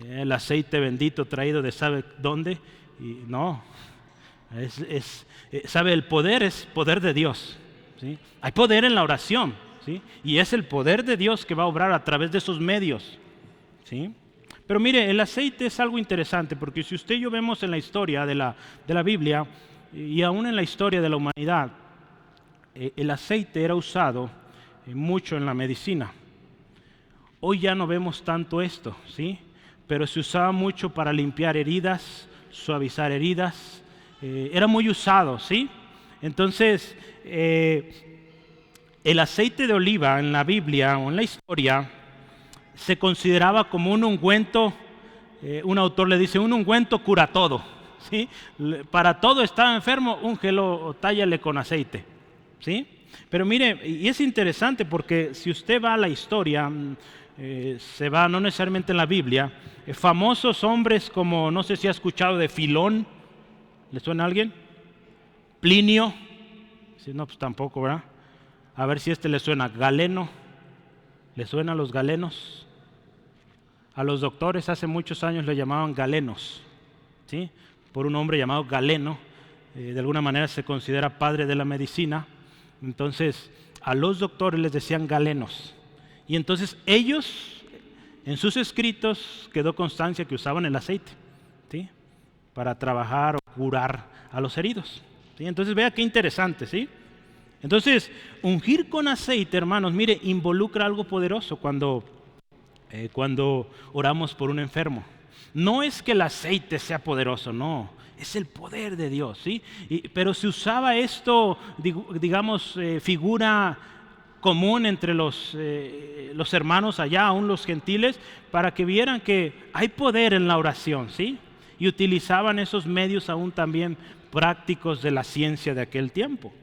el aceite bendito traído de sabe dónde, y no, sabe, el poder es poder de Dios, ¿sí? Hay poder en la oración, ¿sí? Y es el poder de Dios que va a obrar a través de esos medios, ¿sí? Pero mire, el aceite es algo interesante, porque si usted y yo vemos en la historia de la Biblia, y aún en la historia de la humanidad, el aceite era usado mucho en la medicina. Hoy ya no vemos tanto esto, ¿sí? Pero se usaba mucho para limpiar heridas, suavizar heridas, era muy usado, ¿sí? Entonces, el aceite de oliva en la Biblia o en la historia se consideraba como un ungüento, un autor le dice, un ungüento cura todo, ¿sí? Para todo estaba enfermo, úngelo o tállale con aceite, ¿sí? Pero mire, y es interesante porque si usted va a la historia, se va no necesariamente en la Biblia, famosos hombres como, no sé si ha escuchado de Filón, ¿le suena a alguien? Plinio, si no, pues tampoco, ¿verdad? A ver si le suena. Galeno, ¿le suena a los galenos? A los doctores hace muchos años le llamaban galenos, ¿sí? Por un hombre llamado Galeno, de alguna manera se considera padre de la medicina. Entonces a los doctores les decían galenos, y entonces ellos en sus escritos quedó constancia que usaban el aceite, ¿sí? Para trabajar o curar a los heridos, ¿sí? Entonces vea qué interesante, ¿sí? Entonces ungir con aceite, hermanos, mire, involucra algo poderoso cuando oramos por un enfermo. No es que el aceite sea poderoso, no, es el poder de Dios, ¿sí? Pero se usaba esto, digamos, figura común entre los hermanos allá, aún los gentiles, para que vieran que hay poder en la oración, ¿sí? Y utilizaban esos medios aún también prácticos de la ciencia de aquel tiempo,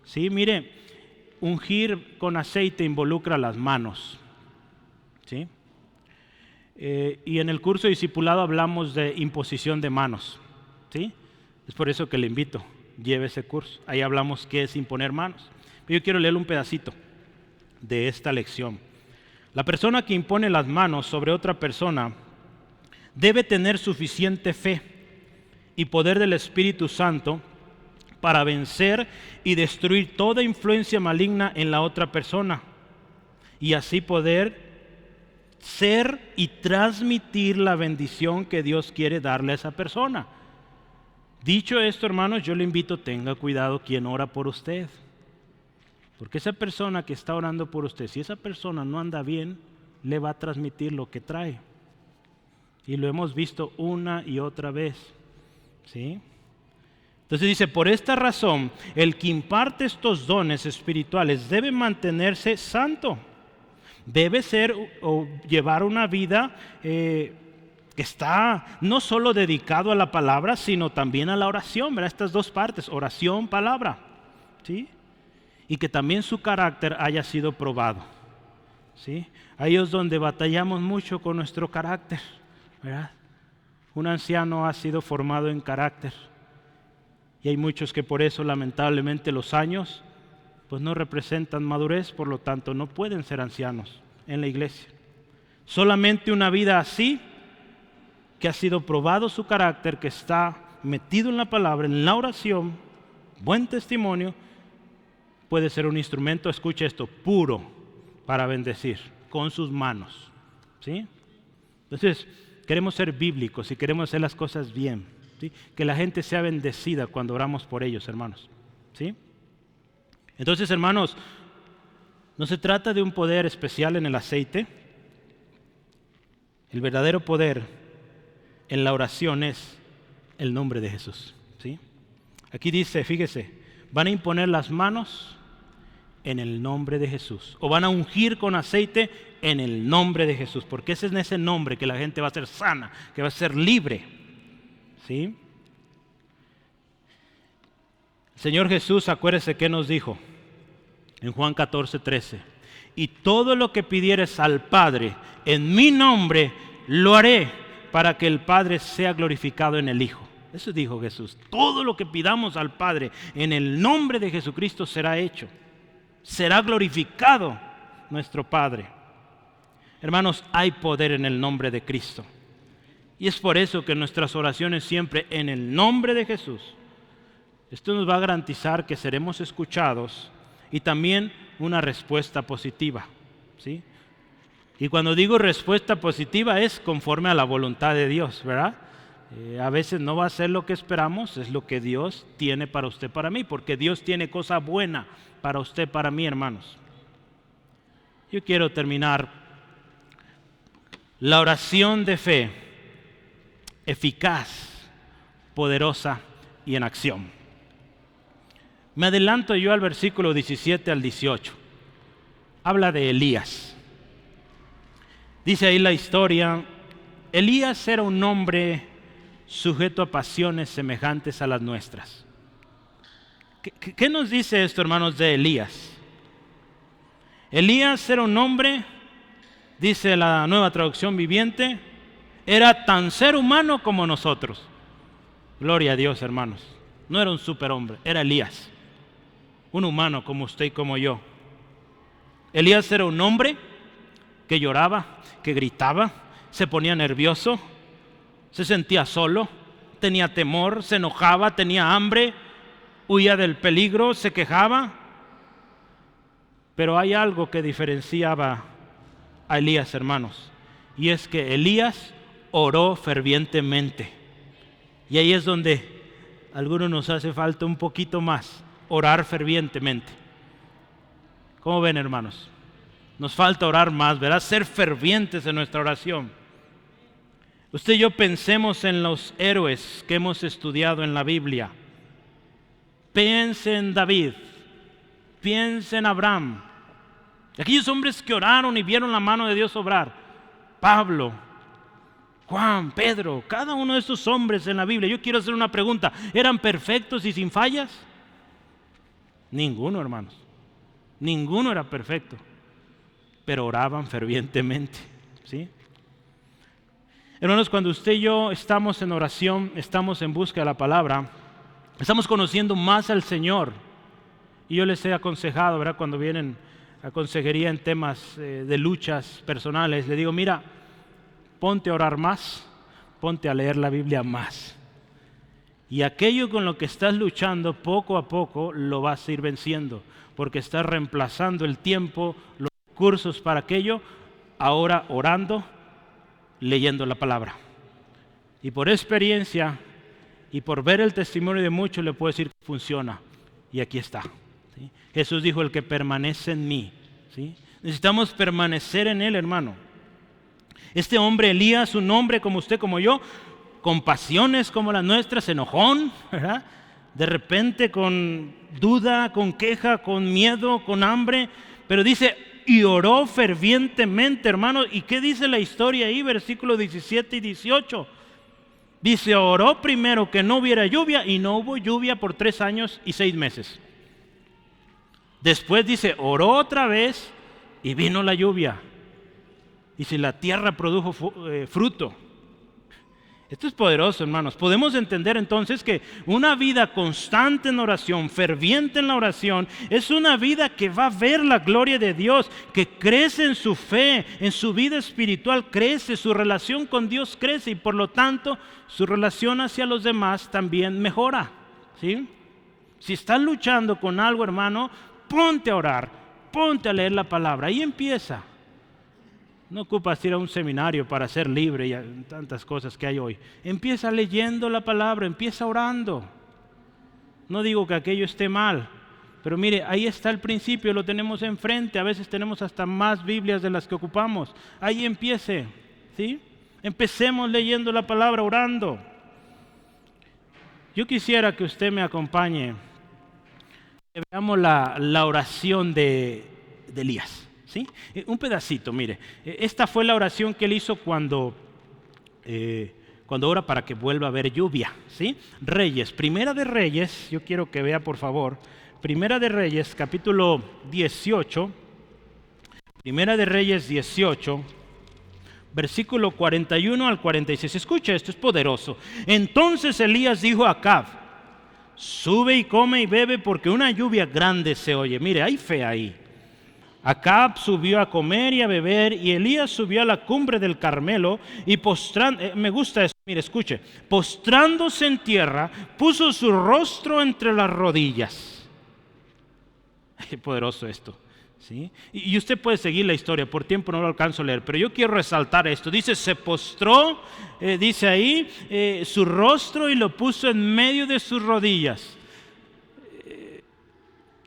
¿sí? Mire, ungir con aceite involucra las manos, ¿sí? Y en el curso de discipulado hablamos de imposición de manos, ¿sí? Es por eso que le invito, lleve ese curso. Ahí hablamos qué es imponer manos. Yo quiero leerle un pedacito de esta lección. La persona que impone las manos sobre otra persona debe tener suficiente fe y poder del Espíritu Santo para vencer y destruir toda influencia maligna en la otra persona, y así poder ser y transmitir la bendición que Dios quiere darle a esa persona. Dicho esto, hermanos, yo le invito, tenga cuidado quien ora por usted, porque esa persona que está orando por usted, si esa persona no anda bien, le va a transmitir lo que trae, y lo hemos visto una y otra vez, ¿sí? Entonces dice, por esta razón, el que imparte estos dones espirituales debe mantenerse santo. Debe ser o llevar una vida que está no solo dedicado a la palabra, sino también a la oración, ¿verdad? Estas dos partes, oración, palabra, ¿sí? Y que también su carácter haya sido probado, ¿sí? Ahí es donde batallamos mucho con nuestro carácter, ¿verdad? Un anciano ha sido formado en carácter, y hay muchos que por eso lamentablemente los años pues no representan madurez, por lo tanto no pueden ser ancianos en la iglesia. Solamente una vida así, que ha sido probado su carácter, que está metido en la palabra, en la oración, buen testimonio, puede ser un instrumento, escuche esto, puro para bendecir con sus manos, ¿sí? Entonces queremos ser bíblicos y queremos hacer las cosas bien, ¿sí? Que la gente sea bendecida cuando oramos por ellos, hermanos, ¿sí? Entonces, hermanos, no se trata de un poder especial en el aceite. El verdadero poder en la oración es el nombre de Jesús, ¿sí? Aquí dice, fíjese, van a imponer las manos en el nombre de Jesús, o van a ungir con aceite en el nombre de Jesús, porque ese es en ese nombre que la gente va a ser sana, que va a ser libre, ¿sí? El Señor Jesús, acuérdese que nos dijo en Juan 14:13, y todo lo que pidieres al Padre en mi nombre, lo haré para que el Padre sea glorificado en el Hijo. Eso dijo Jesús. Todo lo que pidamos al Padre en el nombre de Jesucristo será hecho. Será glorificado nuestro Padre. Hermanos, hay poder en el nombre de Cristo. Y es por eso que nuestras oraciones siempre en el nombre de Jesús. Esto nos va a garantizar que seremos escuchados y también una respuesta positiva, ¿sí? Y cuando digo respuesta positiva es conforme a la voluntad de Dios, ¿verdad? A veces no va a ser lo que esperamos, es lo que Dios tiene para usted, para mí, porque Dios tiene cosa buena para usted, para mí, hermanos. Yo quiero terminar la oración de fe, eficaz, poderosa y en acción. Me adelanto yo al versículo 17 al 18. Habla de Elías. Dice ahí la historia, Elías era un hombre sujeto a pasiones semejantes a las nuestras. ¿Qué nos dice esto, hermanos, de Elías? Elías era un hombre, dice la Nueva Traducción Viviente, era tan ser humano como nosotros. Gloria a Dios, hermanos. No era un superhombre, era Elías, un humano como usted y como yo. Elías era un hombre que lloraba, que gritaba, se ponía nervioso, se sentía solo, tenía temor, se enojaba, tenía hambre, huía del peligro, se quejaba. Pero hay algo que diferenciaba a Elías, hermanos, y es que Elías oró fervientemente. Y ahí es donde a algunos nos hace falta un poquito más, orar fervientemente. ¿Cómo ven, hermanos? Nos falta orar más, ¿verdad? Ser fervientes en nuestra oración. Usted y yo pensemos en los héroes que hemos estudiado en la Biblia. Piense en David, piense en Abraham. Aquellos hombres que oraron y vieron la mano de Dios obrar. Pablo, Juan, Pedro, cada uno de estos hombres en la Biblia. Yo quiero hacer una pregunta. ¿Eran perfectos y sin fallas? Ninguno, hermanos. Ninguno era perfecto. Pero oraban fervientemente, ¿sí? Hermanos, cuando usted y yo estamos en oración, estamos en busca de la palabra, estamos conociendo más al Señor. Y yo les he aconsejado, ¿verdad? Cuando vienen a consejería en temas de luchas personales, le digo, mira, ponte a orar más, ponte a leer la Biblia más. Y aquello con lo que estás luchando, poco a poco lo vas a ir venciendo, porque estás reemplazando el tiempo, los recursos para aquello, ahora orando, leyendo la palabra. Y por experiencia y por ver el testimonio de muchos le puedo decir que funciona. Y aquí está, ¿sí? Jesús dijo, el que permanece en mí, ¿sí? Necesitamos permanecer en Él, hermano. Este hombre Elías, un hombre como usted, como yo, con pasiones como las nuestras, enojón, ¿verdad? De repente con duda, con queja, con miedo, con hambre, pero dice, y oró fervientemente, hermano. ¿Y qué dice la historia ahí? Versículos 17 y 18. Dice, oró primero que no hubiera lluvia, y no hubo lluvia por 3 años y 6 meses. Después dice, oró otra vez y vino la lluvia. Y si la tierra produjo fruto. Esto es poderoso, hermanos. Podemos entender entonces que una vida constante en oración, ferviente en la oración, es una vida que va a ver la gloria de Dios, que crece en su fe, en su vida espiritual crece, su relación con Dios crece y por lo tanto su relación hacia los demás también mejora, ¿sí? Si estás luchando con algo, hermano, ponte a orar, ponte a leer la palabra. Ahí empieza. No ocupas ir a un seminario para ser libre y tantas cosas que hay hoy. Empieza leyendo la palabra, empieza orando. No digo que aquello esté mal, pero mire, ahí está el principio, lo tenemos enfrente. A veces tenemos hasta más Biblias de las que ocupamos. Ahí empiece, ¿sí? Empecemos leyendo la palabra, orando. Yo quisiera que usted me acompañe. Veamos la oración de Elías, ¿sí? Un pedacito, mire. Esta fue la oración que él hizo cuando ora para que vuelva a haber lluvia, ¿sí? Reyes, Primera de Reyes, yo quiero que vea por favor, Primera de Reyes, capítulo 18, Primera de Reyes 18, versículo 41 al 46. Escucha, esto es poderoso. Entonces Elías dijo a Acab: sube y come y bebe, porque una lluvia grande se oye. Mire, hay fe ahí. Acab subió a comer y a beber, y Elías subió a la cumbre del Carmelo y me gusta eso, mire, escuche, postrándose en tierra, puso su rostro entre las rodillas. Qué poderoso esto, ¿sí? Y usted puede seguir la historia, por tiempo no lo alcanzo a leer, pero yo quiero resaltar esto. Dice, se postró, dice ahí, su rostro y lo puso en medio de sus rodillas.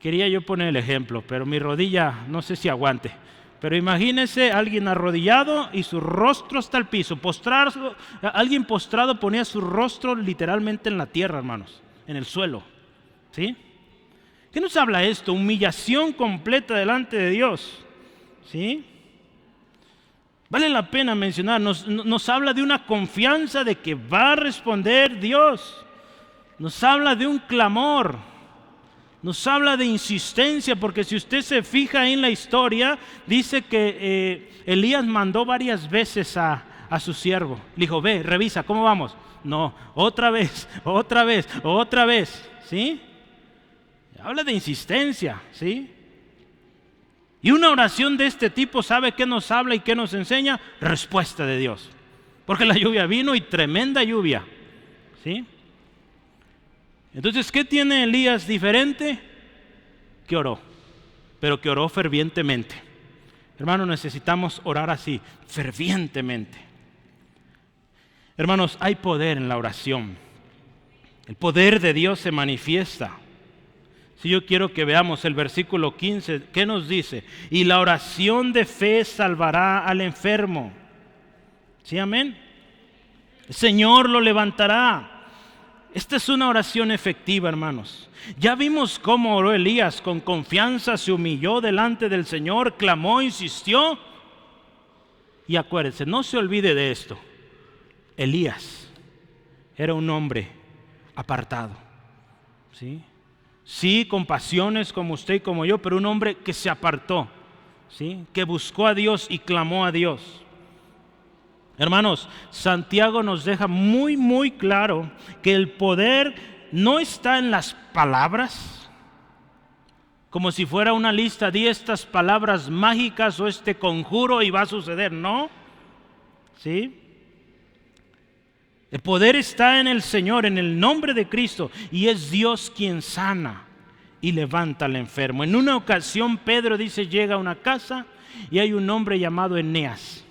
Quería yo poner el ejemplo, pero mi rodilla no sé si aguante. Pero imagínense alguien arrodillado y su rostro hasta el piso. Alguien postrado ponía su rostro literalmente en la tierra, hermanos, en el suelo, ¿sí? ¿Qué nos habla esto? Humillación completa delante de Dios, ¿sí? Vale la pena mencionar, nos habla de una confianza de que va a responder Dios. Nos habla de un clamor. Nos habla de insistencia, porque si usted se fija en la historia, dice que Elías mandó varias veces a su siervo. Le dijo, ve, revisa, ¿cómo vamos? No, otra vez, ¿sí? Habla de insistencia, ¿sí? Y una oración de este tipo, ¿sabe qué nos habla y qué nos enseña? Respuesta de Dios. Porque la lluvia vino y tremenda lluvia, ¿sí? Entonces, ¿qué tiene Elías diferente? Que oró, pero que oró fervientemente. Hermanos, necesitamos orar así, fervientemente. Hermanos, hay poder en la oración. El poder de Dios se manifiesta. Si yo quiero que veamos el versículo 15, ¿qué nos dice? Y la oración de fe salvará al enfermo. ¿Sí, amén? El Señor lo levantará. Esta es una oración efectiva, hermanos. Ya vimos cómo oró Elías, con confianza se humilló delante del Señor, clamó, insistió. Y acuérdense, no se olvide de esto. Elías era un hombre apartado, ¿sí? Sí, con pasiones como usted y como yo, pero un hombre que se apartó, ¿sí? Que buscó a Dios y clamó a Dios. Hermanos, Santiago nos deja muy, muy claro que el poder no está en las palabras, como si fuera una lista de estas palabras mágicas o este conjuro y va a suceder, ¿no? ¿Sí? El poder está en el Señor, en el nombre de Cristo, y es Dios quien sana y levanta al enfermo. En una ocasión Pedro dice, llega a una casa y hay un hombre llamado Eneas,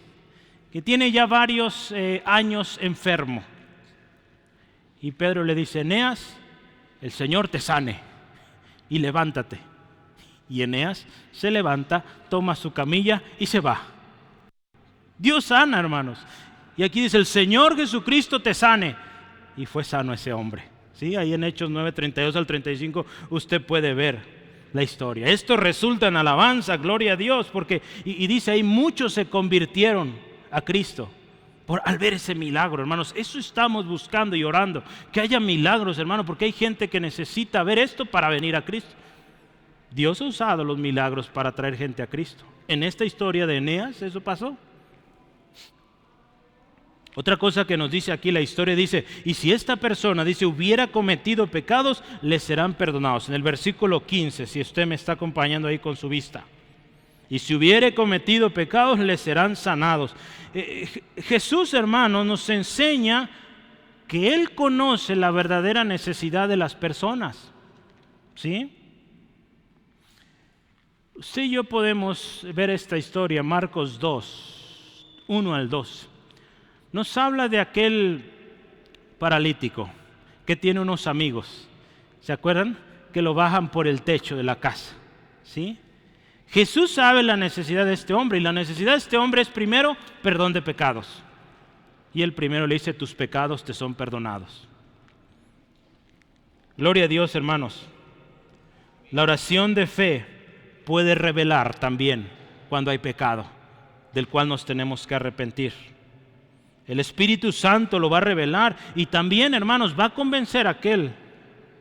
que tiene ya varios años enfermo. Y Pedro le dice, Eneas, el Señor te sane y levántate. Y Eneas se levanta, toma su camilla y se va. Dios sana, hermanos. Y aquí dice, el Señor Jesucristo te sane. Y fue sano ese hombre. ¿Sí? Ahí en Hechos 9:32 al 35 usted puede ver la historia. Esto resulta en alabanza, gloria a Dios, porque, y dice ahí, muchos se convirtieron a Cristo al ver ese milagro, hermanos. Eso estamos buscando y orando, que haya milagros, hermanos, porque hay gente que necesita ver esto para venir a Cristo. Dios ha usado los milagros para traer gente a Cristo. En esta historia de Eneas eso pasó. Otra cosa que nos dice aquí la historia, dice, y si esta persona, dice, hubiera cometido pecados, le serán perdonados. En el versículo 15, si usted me está acompañando ahí con su vista. Y si hubiere cometido pecados, le serán sanados. Jesús, hermano, nos enseña que Él conoce la verdadera necesidad de las personas. ¿Sí? Usted y yo podemos ver esta historia, Marcos 2, 1 al 2. Nos habla de aquel paralítico que tiene unos amigos. ¿Se acuerdan? Que lo bajan por el techo de la casa. ¿Sí? Jesús sabe la necesidad de este hombre, y la necesidad de este hombre es primero perdón de pecados. Y el primero le dice, tus pecados te son perdonados. Gloria a Dios, hermanos. La oración de fe puede revelar también cuando hay pecado, del cual nos tenemos que arrepentir. El Espíritu Santo lo va a revelar y también, hermanos, va a convencer a aquel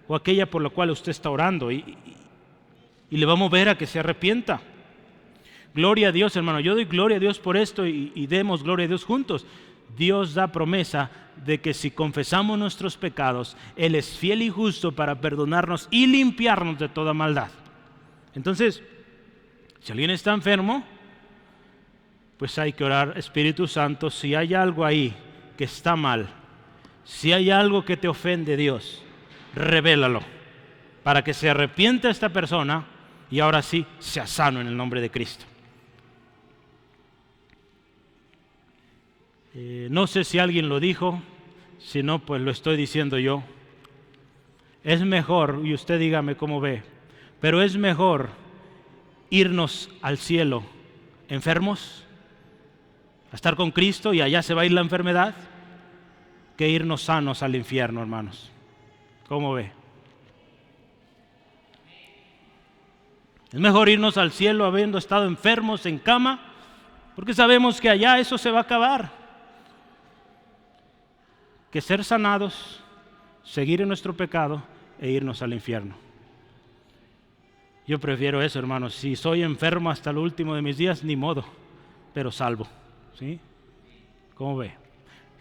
o aquella por la cual usted está orando y le va a mover a que se arrepienta. Gloria a Dios, hermano. Yo doy gloria a Dios por esto y demos gloria a Dios juntos. Dios da promesa de que si confesamos nuestros pecados, Él es fiel y justo para perdonarnos y limpiarnos de toda maldad. Entonces, si alguien está enfermo, pues hay que orar, Espíritu Santo, si hay algo ahí que está mal, si hay algo que te ofende, Dios, revélalo, para que se arrepienta esta persona y ahora sí sea sano en el nombre de Cristo. No sé si alguien lo dijo, si no, pues lo estoy diciendo yo. Es mejor, y usted dígame cómo ve, pero es mejor irnos al cielo enfermos, a estar con Cristo y allá se va a ir la enfermedad, que irnos sanos al infierno, hermanos. ¿Cómo ve? Es mejor irnos al cielo habiendo estado enfermos en cama, porque sabemos que allá eso se va a acabar, que ser sanados, seguir en nuestro pecado e irnos al infierno. Yo prefiero eso, hermanos. Si soy enfermo hasta el último de mis días, ni modo, pero salvo. ¿Sí? ¿Cómo ve?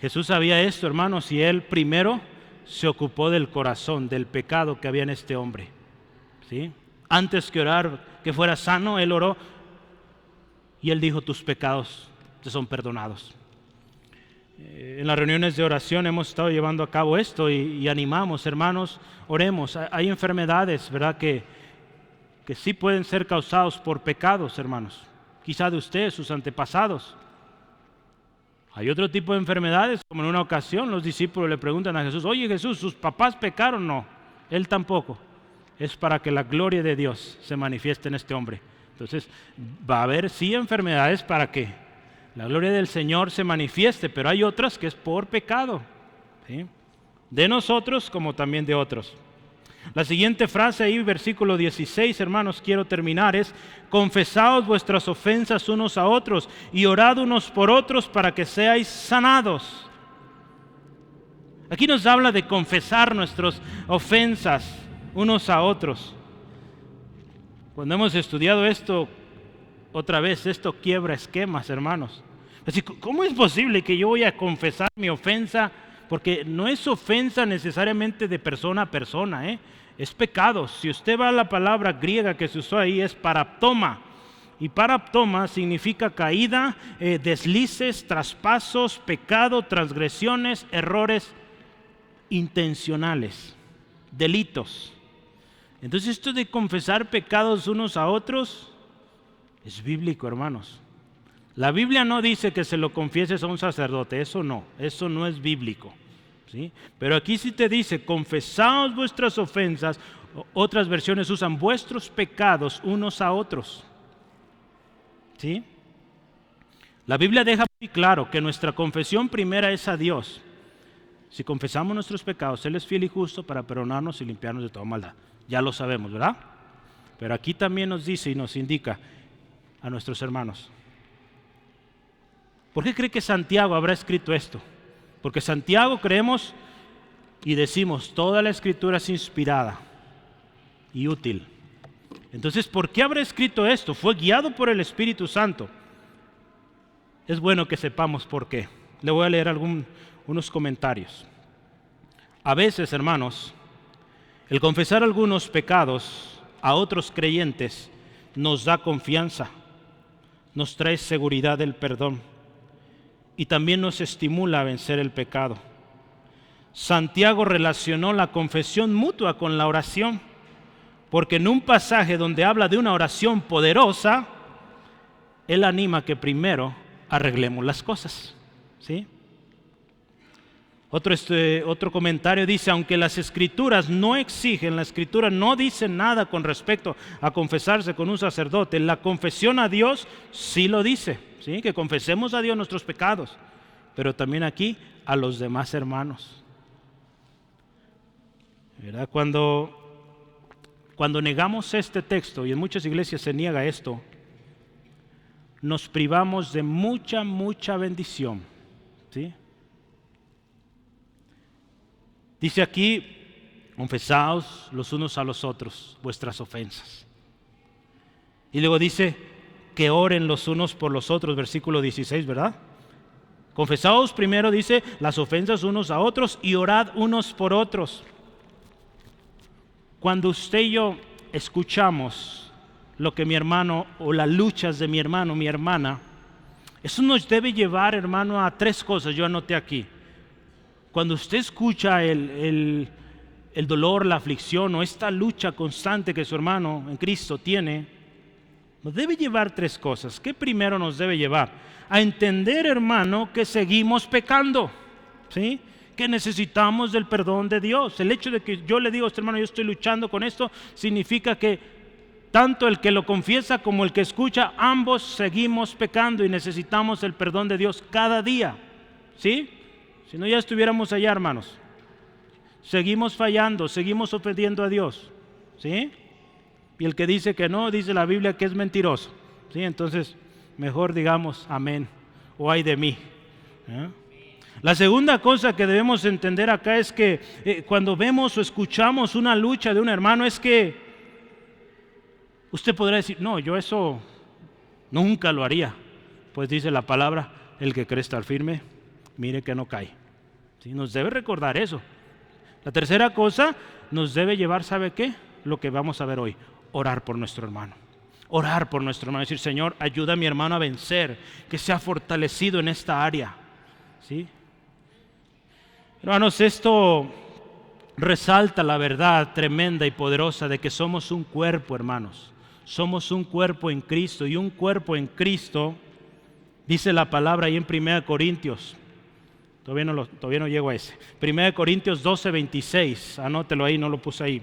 Jesús sabía esto, hermanos, y Él primero se ocupó del corazón, del pecado que había en este hombre. ¿Sí? Antes que orar que fuera sano, Él oró y Él dijo, tus pecados te son perdonados. En las reuniones de oración hemos estado llevando a cabo esto y animamos, hermanos, oremos. Hay enfermedades, ¿verdad?, que sí pueden ser causados por pecados, hermanos. Quizá de ustedes, sus antepasados. Hay otro tipo de enfermedades, como en una ocasión los discípulos le preguntan a Jesús, oye Jesús, ¿sus papás pecaron? No, él tampoco. Es para que la gloria de Dios se manifieste en este hombre. Entonces va a haber sí enfermedades para que la gloria del Señor se manifieste, pero hay otras que es por pecado, ¿sí?, de nosotros como también de otros. La siguiente frase ahí, versículo 16, hermanos, quiero terminar, es confesaos vuestras ofensas unos a otros y orad unos por otros para que seáis sanados. Aquí nos habla de confesar nuestras ofensas unos a otros. Cuando hemos estudiado esto, otra vez, esto quiebra esquemas, hermanos. Así, ¿cómo es posible que yo voy a confesar mi ofensa? Porque no es ofensa necesariamente de persona a persona, es pecado. Si usted va a la palabra griega que se usó ahí, es paraptoma. Y paraptoma significa caída, deslices, traspasos, pecado, transgresiones, errores intencionales, delitos. Entonces esto de confesar pecados unos a otros es bíblico, hermanos. La Biblia no dice que se lo confieses a un sacerdote, eso no es bíblico, ¿sí? Pero aquí sí te dice, confesaos vuestras ofensas, otras versiones usan vuestros pecados unos a otros, ¿sí? La Biblia deja muy claro que nuestra confesión primera es a Dios. Si confesamos nuestros pecados, Él es fiel y justo para perdonarnos y limpiarnos de toda maldad. Ya lo sabemos, ¿verdad? Pero aquí también nos dice y nos indica a nuestros hermanos. ¿Por qué cree que Santiago habrá escrito esto? Porque Santiago creemos y decimos, toda la Escritura es inspirada y útil. Entonces, ¿por qué habrá escrito esto? Fue guiado por el Espíritu Santo. Es bueno que sepamos por qué. Le voy a leer unos comentarios. A veces, hermanos, el confesar algunos pecados a otros creyentes nos da confianza, nos trae seguridad del perdón y también nos estimula a vencer el pecado. Santiago relacionó la confesión mutua con la oración, porque en un pasaje donde habla de una oración poderosa, él anima que primero arreglemos las cosas, ¿sí? Otro comentario dice, aunque las Escrituras no exigen, la Escritura no dice nada con respecto a confesarse con un sacerdote, la confesión a Dios sí lo dice, ¿sí? Que confesemos a Dios nuestros pecados. pero también aquí a los demás hermanos. ¿Verdad? Cuando negamos este texto, y en muchas iglesias se niega esto, nos privamos de mucha bendición, ¿sí? Dice aquí, confesaos los unos a los otros vuestras ofensas. Y luego dice que oren los unos por los otros, versículo 16, ¿verdad? Confesaos primero, dice, las ofensas unos a otros y orad unos por otros. Cuando usted y yo escuchamos lo que mi hermano, o las luchas de mi hermano, mi hermana, eso nos debe llevar, hermano, a 3 cosas, yo anoté aquí. Cuando usted escucha el dolor, la aflicción o esta lucha constante que su hermano en Cristo tiene, nos debe llevar 3 cosas. ¿Qué primero nos debe llevar? A entender, hermano, que seguimos pecando, ¿sí? Que necesitamos del perdón de Dios. El hecho de que yo le digo a este hermano, yo estoy luchando con esto, significa que tanto el que lo confiesa como el que escucha, ambos seguimos pecando y necesitamos el perdón de Dios cada día, ¿sí? Si no, ya estuviéramos allá, hermanos. Seguimos fallando, seguimos ofendiendo a Dios, ¿sí? Y el que dice que no, dice la Biblia que es mentiroso, ¿sí? Entonces, mejor digamos amén o ay de mí, ¿eh? La segunda cosa que debemos entender acá es que cuando vemos o escuchamos una lucha de un hermano, es que usted podrá decir, no, yo eso nunca lo haría. Pues dice la palabra, el que cree estar firme, mire que no cae. ¿Sí? Nos debe recordar eso. La tercera cosa nos debe llevar, ¿sabe qué? Lo que vamos a ver hoy, orar por nuestro hermano. Orar por nuestro hermano, decir, Señor, ayuda a mi hermano a vencer, que sea fortalecido en esta área, ¿sí? Hermanos, esto resalta la verdad tremenda y poderosa de que somos un cuerpo, hermanos. Somos un cuerpo en Cristo, y un cuerpo en Cristo, dice la palabra ahí en 1 Corintios. Todavía no llego a ese. 1 Corintios 12:26, anótelo ahí, no lo puse ahí.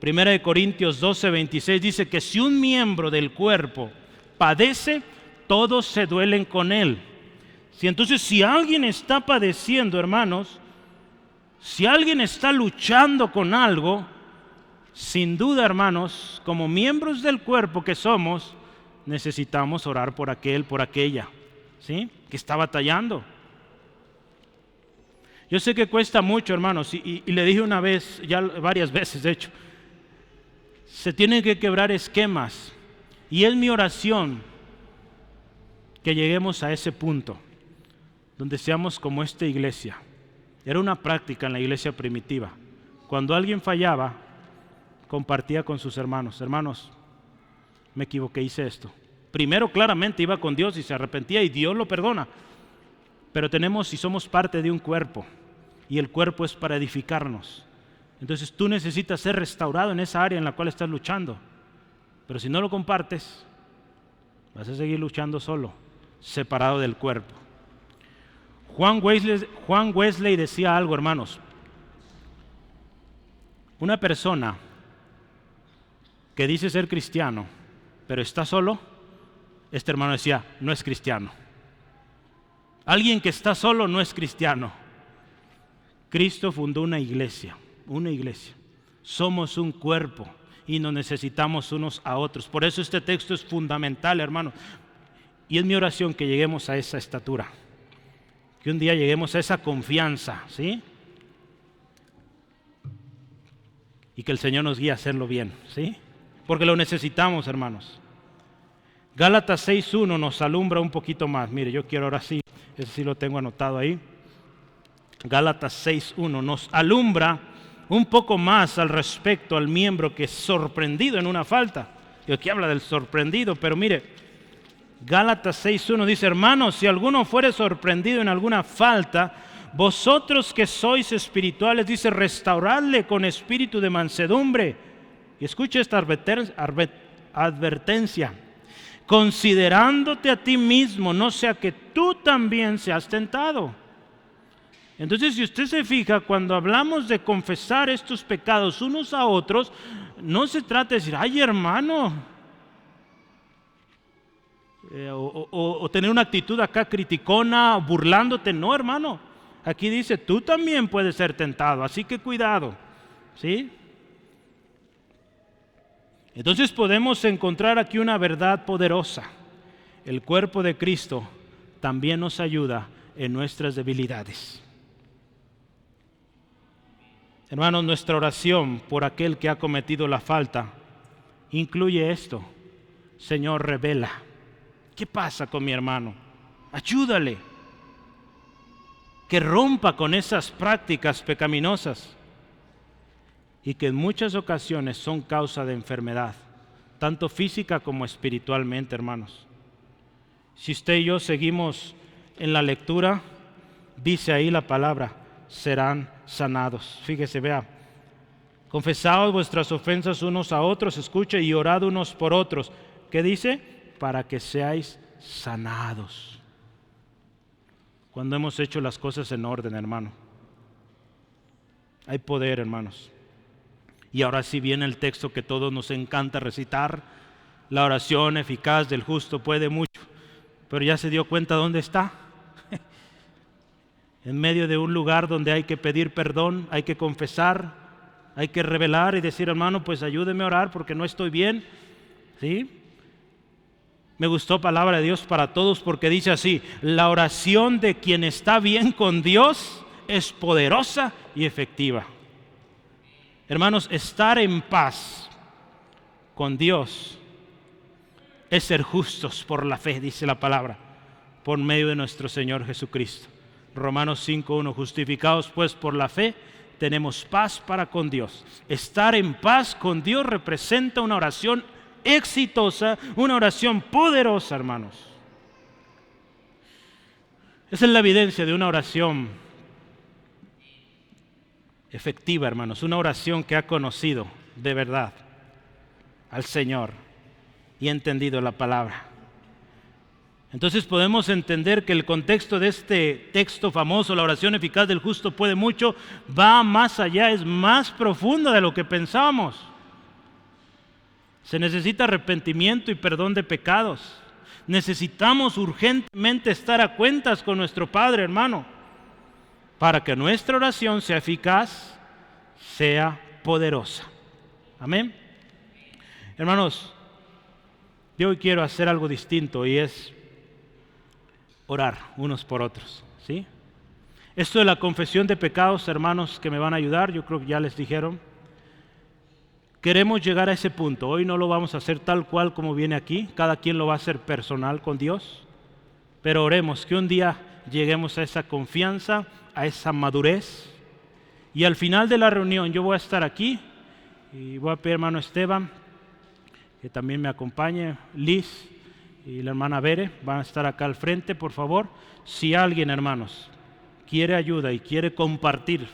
1 Corintios 12:26 dice que si un miembro del cuerpo padece, todos se duelen con él. Entonces, si alguien está padeciendo, hermanos, si alguien está luchando con algo, sin duda, hermanos, como miembros del cuerpo que somos, necesitamos orar por aquel, por aquella, ¿sí? Que está batallando. Yo sé que cuesta mucho, hermanos, y le dije una vez, ya varias veces de hecho, se tienen que quebrar esquemas, y es mi oración que lleguemos a ese punto, donde seamos como esta iglesia. Era una práctica en la iglesia primitiva. Cuando alguien fallaba, compartía con sus hermanos. Hermanos, me equivoqué, hice esto. Primero claramente iba con Dios y se arrepentía y Dios lo perdona. Pero tenemos y somos parte de un cuerpo, y el cuerpo es para edificarnos. Entonces tú necesitas ser restaurado en esa área en la cual estás luchando. Pero si no lo compartes, vas a seguir luchando solo, separado del cuerpo. Juan Wesley decía algo, hermanos. Una persona que dice ser cristiano, pero está solo, este hermano decía, no es cristiano. Alguien que está solo no es cristiano. Cristo fundó una iglesia. Somos un cuerpo y nos necesitamos unos a otros. Por eso este texto es fundamental, hermano. Y es mi oración que lleguemos a esa estatura. Que un día lleguemos a esa confianza, ¿sí? Y que el Señor nos guíe a hacerlo bien, ¿sí? Porque lo necesitamos, hermanos. Gálatas 6:1 nos alumbra un poquito más. Mire, yo quiero ahora sí, ese sí lo tengo anotado ahí. Gálatas 6:1 nos alumbra un poco más al respecto al miembro que es sorprendido en una falta. Y aquí habla del sorprendido, pero mire, Gálatas 6:1 dice, hermanos, si alguno fuere sorprendido en alguna falta, vosotros que sois espirituales, dice, restauradle con espíritu de mansedumbre. Y escucha esta advertencia, considerándote a ti mismo, no sea que tú también seas tentado. Entonces, si usted se fija, cuando hablamos de confesar estos pecados unos a otros, no se trata de decir, ay hermano, o tener una actitud acá criticona, burlándote. No, hermano. Aquí dice, tú también puedes ser tentado, así que cuidado, ¿sí? Entonces podemos encontrar aquí una verdad poderosa. El cuerpo de Cristo también nos ayuda en nuestras debilidades. Hermanos, nuestra oración por aquel que ha cometido la falta incluye esto. Señor, revela. ¿Qué pasa con mi hermano? Ayúdale. Que rompa con esas prácticas pecaminosas y que en muchas ocasiones son causa de enfermedad, tanto física como espiritualmente, hermanos. Si usted y yo seguimos en la lectura, dice ahí la palabra, serán sanados. Fíjese, vea, confesaos vuestras ofensas unos a otros, escuche, y orad unos por otros. ¿Qué dice? Para que seáis sanados. Cuando hemos hecho las cosas en orden, hermano. Hay poder, hermanos. Y ahora sí viene el texto que todos nos encanta recitar. La oración eficaz del justo puede mucho. Pero ya se dio cuenta dónde está. En medio de un lugar donde hay que pedir perdón, hay que confesar, hay que revelar y decir, hermano, pues ayúdeme a orar porque no estoy bien. ¿Sí? Me gustó palabra de Dios para todos porque dice así, la oración de quien está bien con Dios es poderosa y efectiva. Hermanos, estar en paz con Dios es ser justos por la fe, dice la palabra, por medio de nuestro Señor Jesucristo. Romanos 5:1, justificados pues por la fe, tenemos paz para con Dios. Estar en paz con Dios representa una oración exitosa, una oración poderosa, hermanos. Esa es la evidencia de una oración efectiva, hermanos, una oración que ha conocido de verdad al Señor y ha entendido la palabra. Entonces podemos entender que el contexto de este texto famoso, la oración eficaz del justo puede mucho, va más allá, es más profunda de lo que pensábamos. Se necesita arrepentimiento y perdón de pecados. Necesitamos urgentemente estar a cuentas con nuestro Padre, hermano, para que nuestra oración sea eficaz, sea poderosa. Amén. Hermanos, yo hoy quiero hacer algo distinto y es orar unos por otros, ¿sí? Esto de la confesión de pecados, hermanos, que me van a ayudar, yo creo que ya les dijeron. Queremos llegar a ese punto. Hoy no lo vamos a hacer tal cual como viene aquí. Cada quien lo va a hacer personal con Dios. Pero oremos que un día lleguemos a esa confianza, a esa madurez. Y al final de la reunión yo voy a estar aquí y voy a pedir, hermano Esteban, que también me acompañe, Liz y la hermana Bere, van a estar acá al frente, por favor. Si alguien, hermanos, quiere ayuda y quiere compartir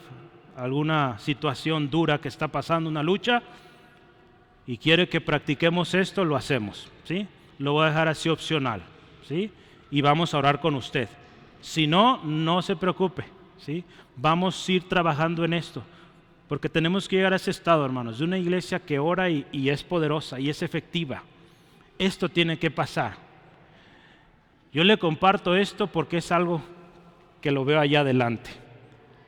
alguna situación dura que está pasando, una lucha, y quiere que practiquemos esto, lo hacemos, ¿sí? Lo voy a dejar así opcional, ¿sí? Y vamos a orar con usted. Si no, no se preocupe, ¿sí? Vamos a ir trabajando en esto, porque tenemos que llegar a ese estado, hermanos, de una iglesia que ora y es poderosa y es efectiva. Esto tiene que pasar. Yo le comparto esto porque es algo que lo veo allá adelante,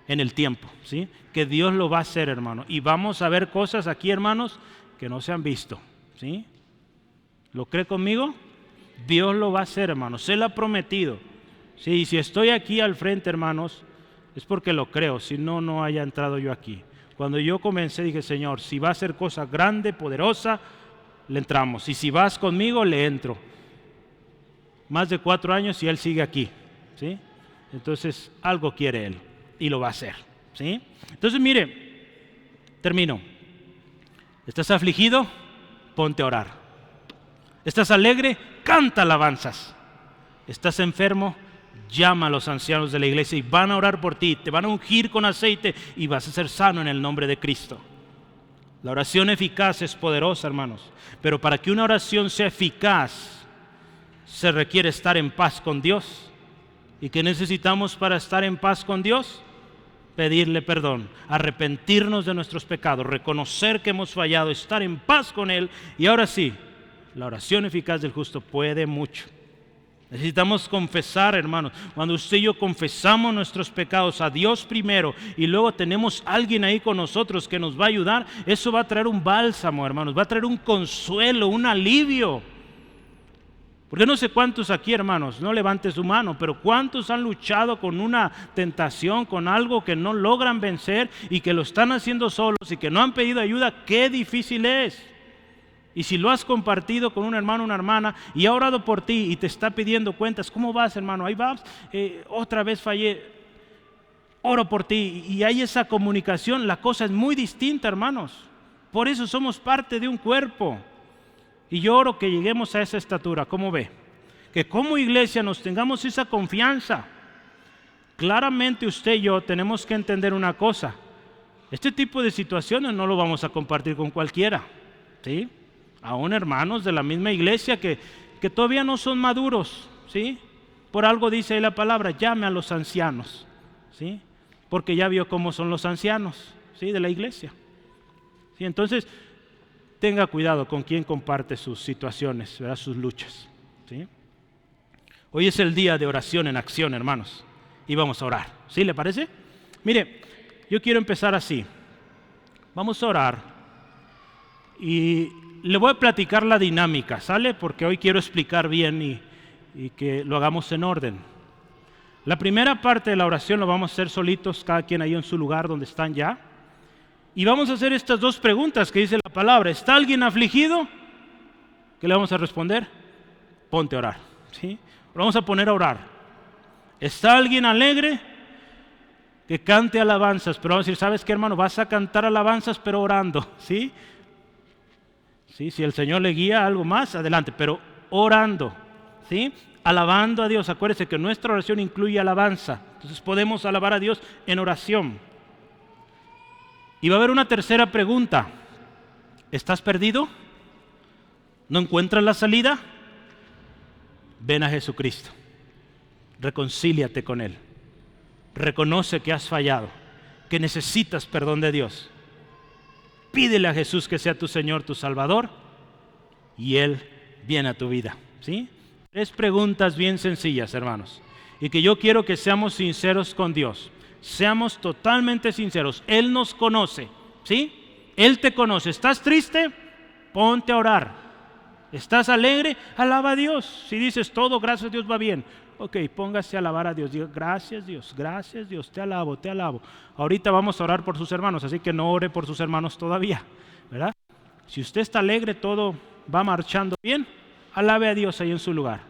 en el tiempo, ¿sí? Que Dios lo va a hacer, hermano. Y vamos a ver cosas aquí, hermanos, que no se han visto, ¿sí? ¿Lo cree conmigo? Dios lo va a hacer, hermanos. Se lo ha prometido. Sí, y si estoy aquí al frente, hermanos, es porque lo creo. Si no, no haya entrado yo aquí. Cuando yo comencé, dije, Señor, si va a ser cosa grande, poderosa, le entramos. Y si vas conmigo, le entro. Más de 4 años y Él sigue aquí, ¿sí? Entonces, algo quiere Él y lo va a hacer, ¿sí? Entonces, mire, termino. ¿Estás afligido? Ponte a orar. ¿Estás alegre? Canta alabanzas. ¿Estás enfermo? Llama a los ancianos de la iglesia y van a orar por ti. Te van a ungir con aceite y vas a ser sano en el nombre de Cristo. La oración eficaz es poderosa, hermanos. Pero para que una oración sea eficaz, se requiere estar en paz con Dios. ¿Y qué necesitamos para estar en paz con Dios? Pedirle perdón, arrepentirnos de nuestros pecados, reconocer que hemos fallado, estar en paz con Él. Y ahora sí, la oración eficaz del justo puede mucho. Necesitamos confesar, hermanos. Cuando usted y yo confesamos nuestros pecados a Dios primero y luego tenemos alguien ahí con nosotros que nos va a ayudar, eso va a traer un bálsamo, hermanos, va a traer un consuelo, un alivio. Porque no sé cuántos aquí, hermanos, no levante su mano, pero cuántos han luchado con una tentación, con algo que no logran vencer y que lo están haciendo solos y que no han pedido ayuda. Qué difícil es. Y si lo has compartido con un hermano o una hermana y ha orado por ti y te está pidiendo cuentas, ¿cómo vas, hermano? Ahí vas, otra vez fallé, oro por ti. Y hay esa comunicación, la cosa es muy distinta, hermanos. Por eso somos parte de un cuerpo. Y yo oro que lleguemos a esa estatura, ¿cómo ve? Que como iglesia nos tengamos esa confianza. Claramente usted y yo tenemos que entender una cosa. Este tipo de situaciones no lo vamos a compartir con cualquiera, ¿sí? Aún hermanos de la misma iglesia que todavía no son maduros, ¿sí? Por algo dice ahí la palabra, llame a los ancianos, ¿sí? Porque ya vio cómo son los ancianos, ¿sí? De la iglesia, ¿sí? Entonces, tenga cuidado con quién comparte sus situaciones, ¿verdad? Sus luchas, ¿sí? Hoy es el día de oración en acción, hermanos, y vamos a orar, ¿sí? ¿Le parece? Mire, yo quiero empezar así. Vamos a orar y le voy a platicar la dinámica, ¿sale? Porque hoy quiero explicar bien y que lo hagamos en orden. La primera parte de la oración lo vamos a hacer solitos, cada quien ahí en su lugar donde están ya. Y vamos a hacer estas dos preguntas que dice la palabra. ¿Está alguien afligido? ¿Qué le vamos a responder? Ponte a orar, ¿sí? Lo vamos a poner a orar. ¿Está alguien alegre? Que cante alabanzas. Pero vamos a decir, ¿sabes qué, hermano? Vas a cantar alabanzas pero orando, ¿sí? ¿Sí? Si el Señor le guía a algo más, adelante, pero orando, ¿sí? Alabando a Dios. Acuérdese que nuestra oración incluye alabanza. Entonces podemos alabar a Dios en oración. Y va a haber una tercera pregunta. ¿Estás perdido? ¿No encuentras la salida? Ven a Jesucristo. Reconcíliate con Él. Reconoce que has fallado, que necesitas perdón de Dios. Pídele a Jesús que sea tu Señor, tu Salvador, y Él viene a tu vida, ¿sí? 3 preguntas bien sencillas, hermanos, y que yo quiero que seamos sinceros con Dios. Seamos totalmente sinceros. Él nos conoce, ¿sí? Él te conoce. ¿Estás triste? Ponte a orar. ¿Estás alegre? Alaba a Dios. Si dices todo, gracias a Dios, va bien. Ok, póngase a alabar a Dios. Diga, gracias Dios, te alabo, te alabo. Ahorita vamos a orar por sus hermanos, así que no ore por sus hermanos todavía, ¿verdad? Si usted está alegre, todo va marchando bien, alabe a Dios ahí en su lugar.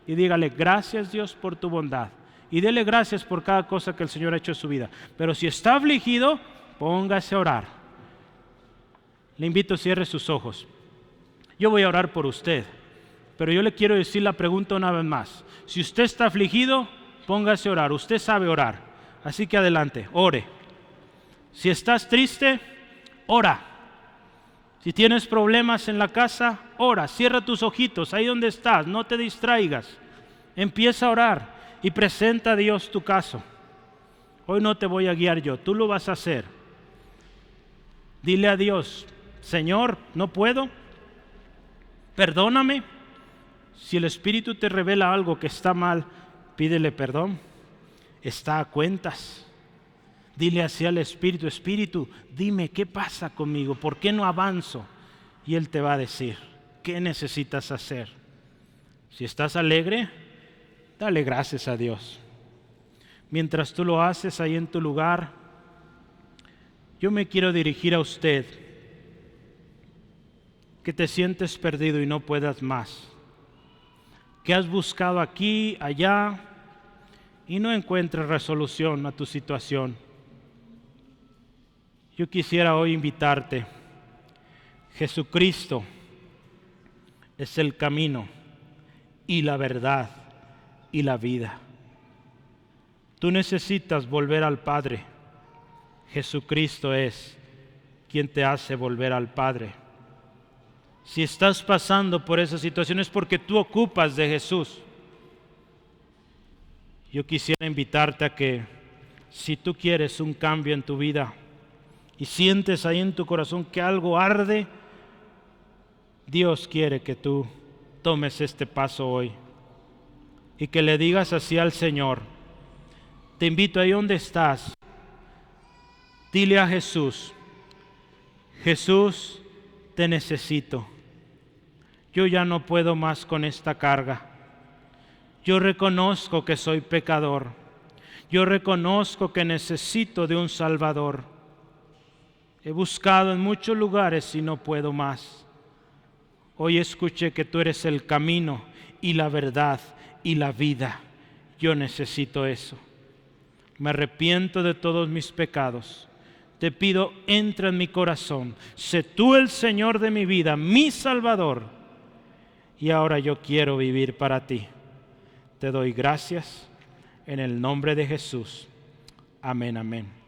Y dígale, gracias Dios por tu bondad. Y dele gracias por cada cosa que el Señor ha hecho en su vida. Pero si está afligido, póngase a orar. Le invito a cierre sus ojos. Yo voy a orar por usted, pero yo le quiero decir la pregunta una vez más. Si usted está afligido, póngase a orar. Usted sabe orar. Así que adelante, ore. Si estás triste, ora. Si tienes problemas en la casa, ora. Cierra tus ojitos ahí donde estás. No te distraigas. Empieza a orar y presenta a Dios tu caso. Hoy no te voy a guiar yo. Tú lo vas a hacer. Dile a Dios, Señor, no puedo. Perdóname. Si el Espíritu te revela algo que está mal, pídele perdón. Está a cuentas. Dile así al Espíritu, Espíritu, dime qué pasa conmigo, por qué no avanzo. Y Él te va a decir qué necesitas hacer. Si estás alegre, dale gracias a Dios. Mientras tú lo haces ahí en tu lugar, yo me quiero dirigir a usted, que te sientes perdido y no puedas más, que has buscado aquí, allá y no encuentras resolución a tu situación. Yo quisiera hoy invitarte. Jesucristo es el camino y la verdad y la vida. Tú necesitas volver al Padre. Jesucristo es quien te hace volver al Padre. Si estás pasando por esa situación es porque tú ocupas de Jesús. Yo quisiera invitarte a que si tú quieres un cambio en tu vida y sientes ahí en tu corazón que algo arde, Dios quiere que tú tomes este paso hoy. y que le digas así al Señor. Te invito ahí donde estás. Dile a Jesús: Jesús, te necesito. Yo ya no puedo más con esta carga. Yo reconozco que soy pecador. Yo reconozco que necesito de un Salvador. He buscado en muchos lugares y no puedo más. Hoy escuché que tú eres el camino y la verdad y la vida. Yo necesito eso. Me arrepiento de todos mis pecados. Te pido, entra en mi corazón. Sé tú el Señor de mi vida, mi Salvador. Y ahora yo quiero vivir para ti. Te doy gracias en el nombre de Jesús. Amén, amén.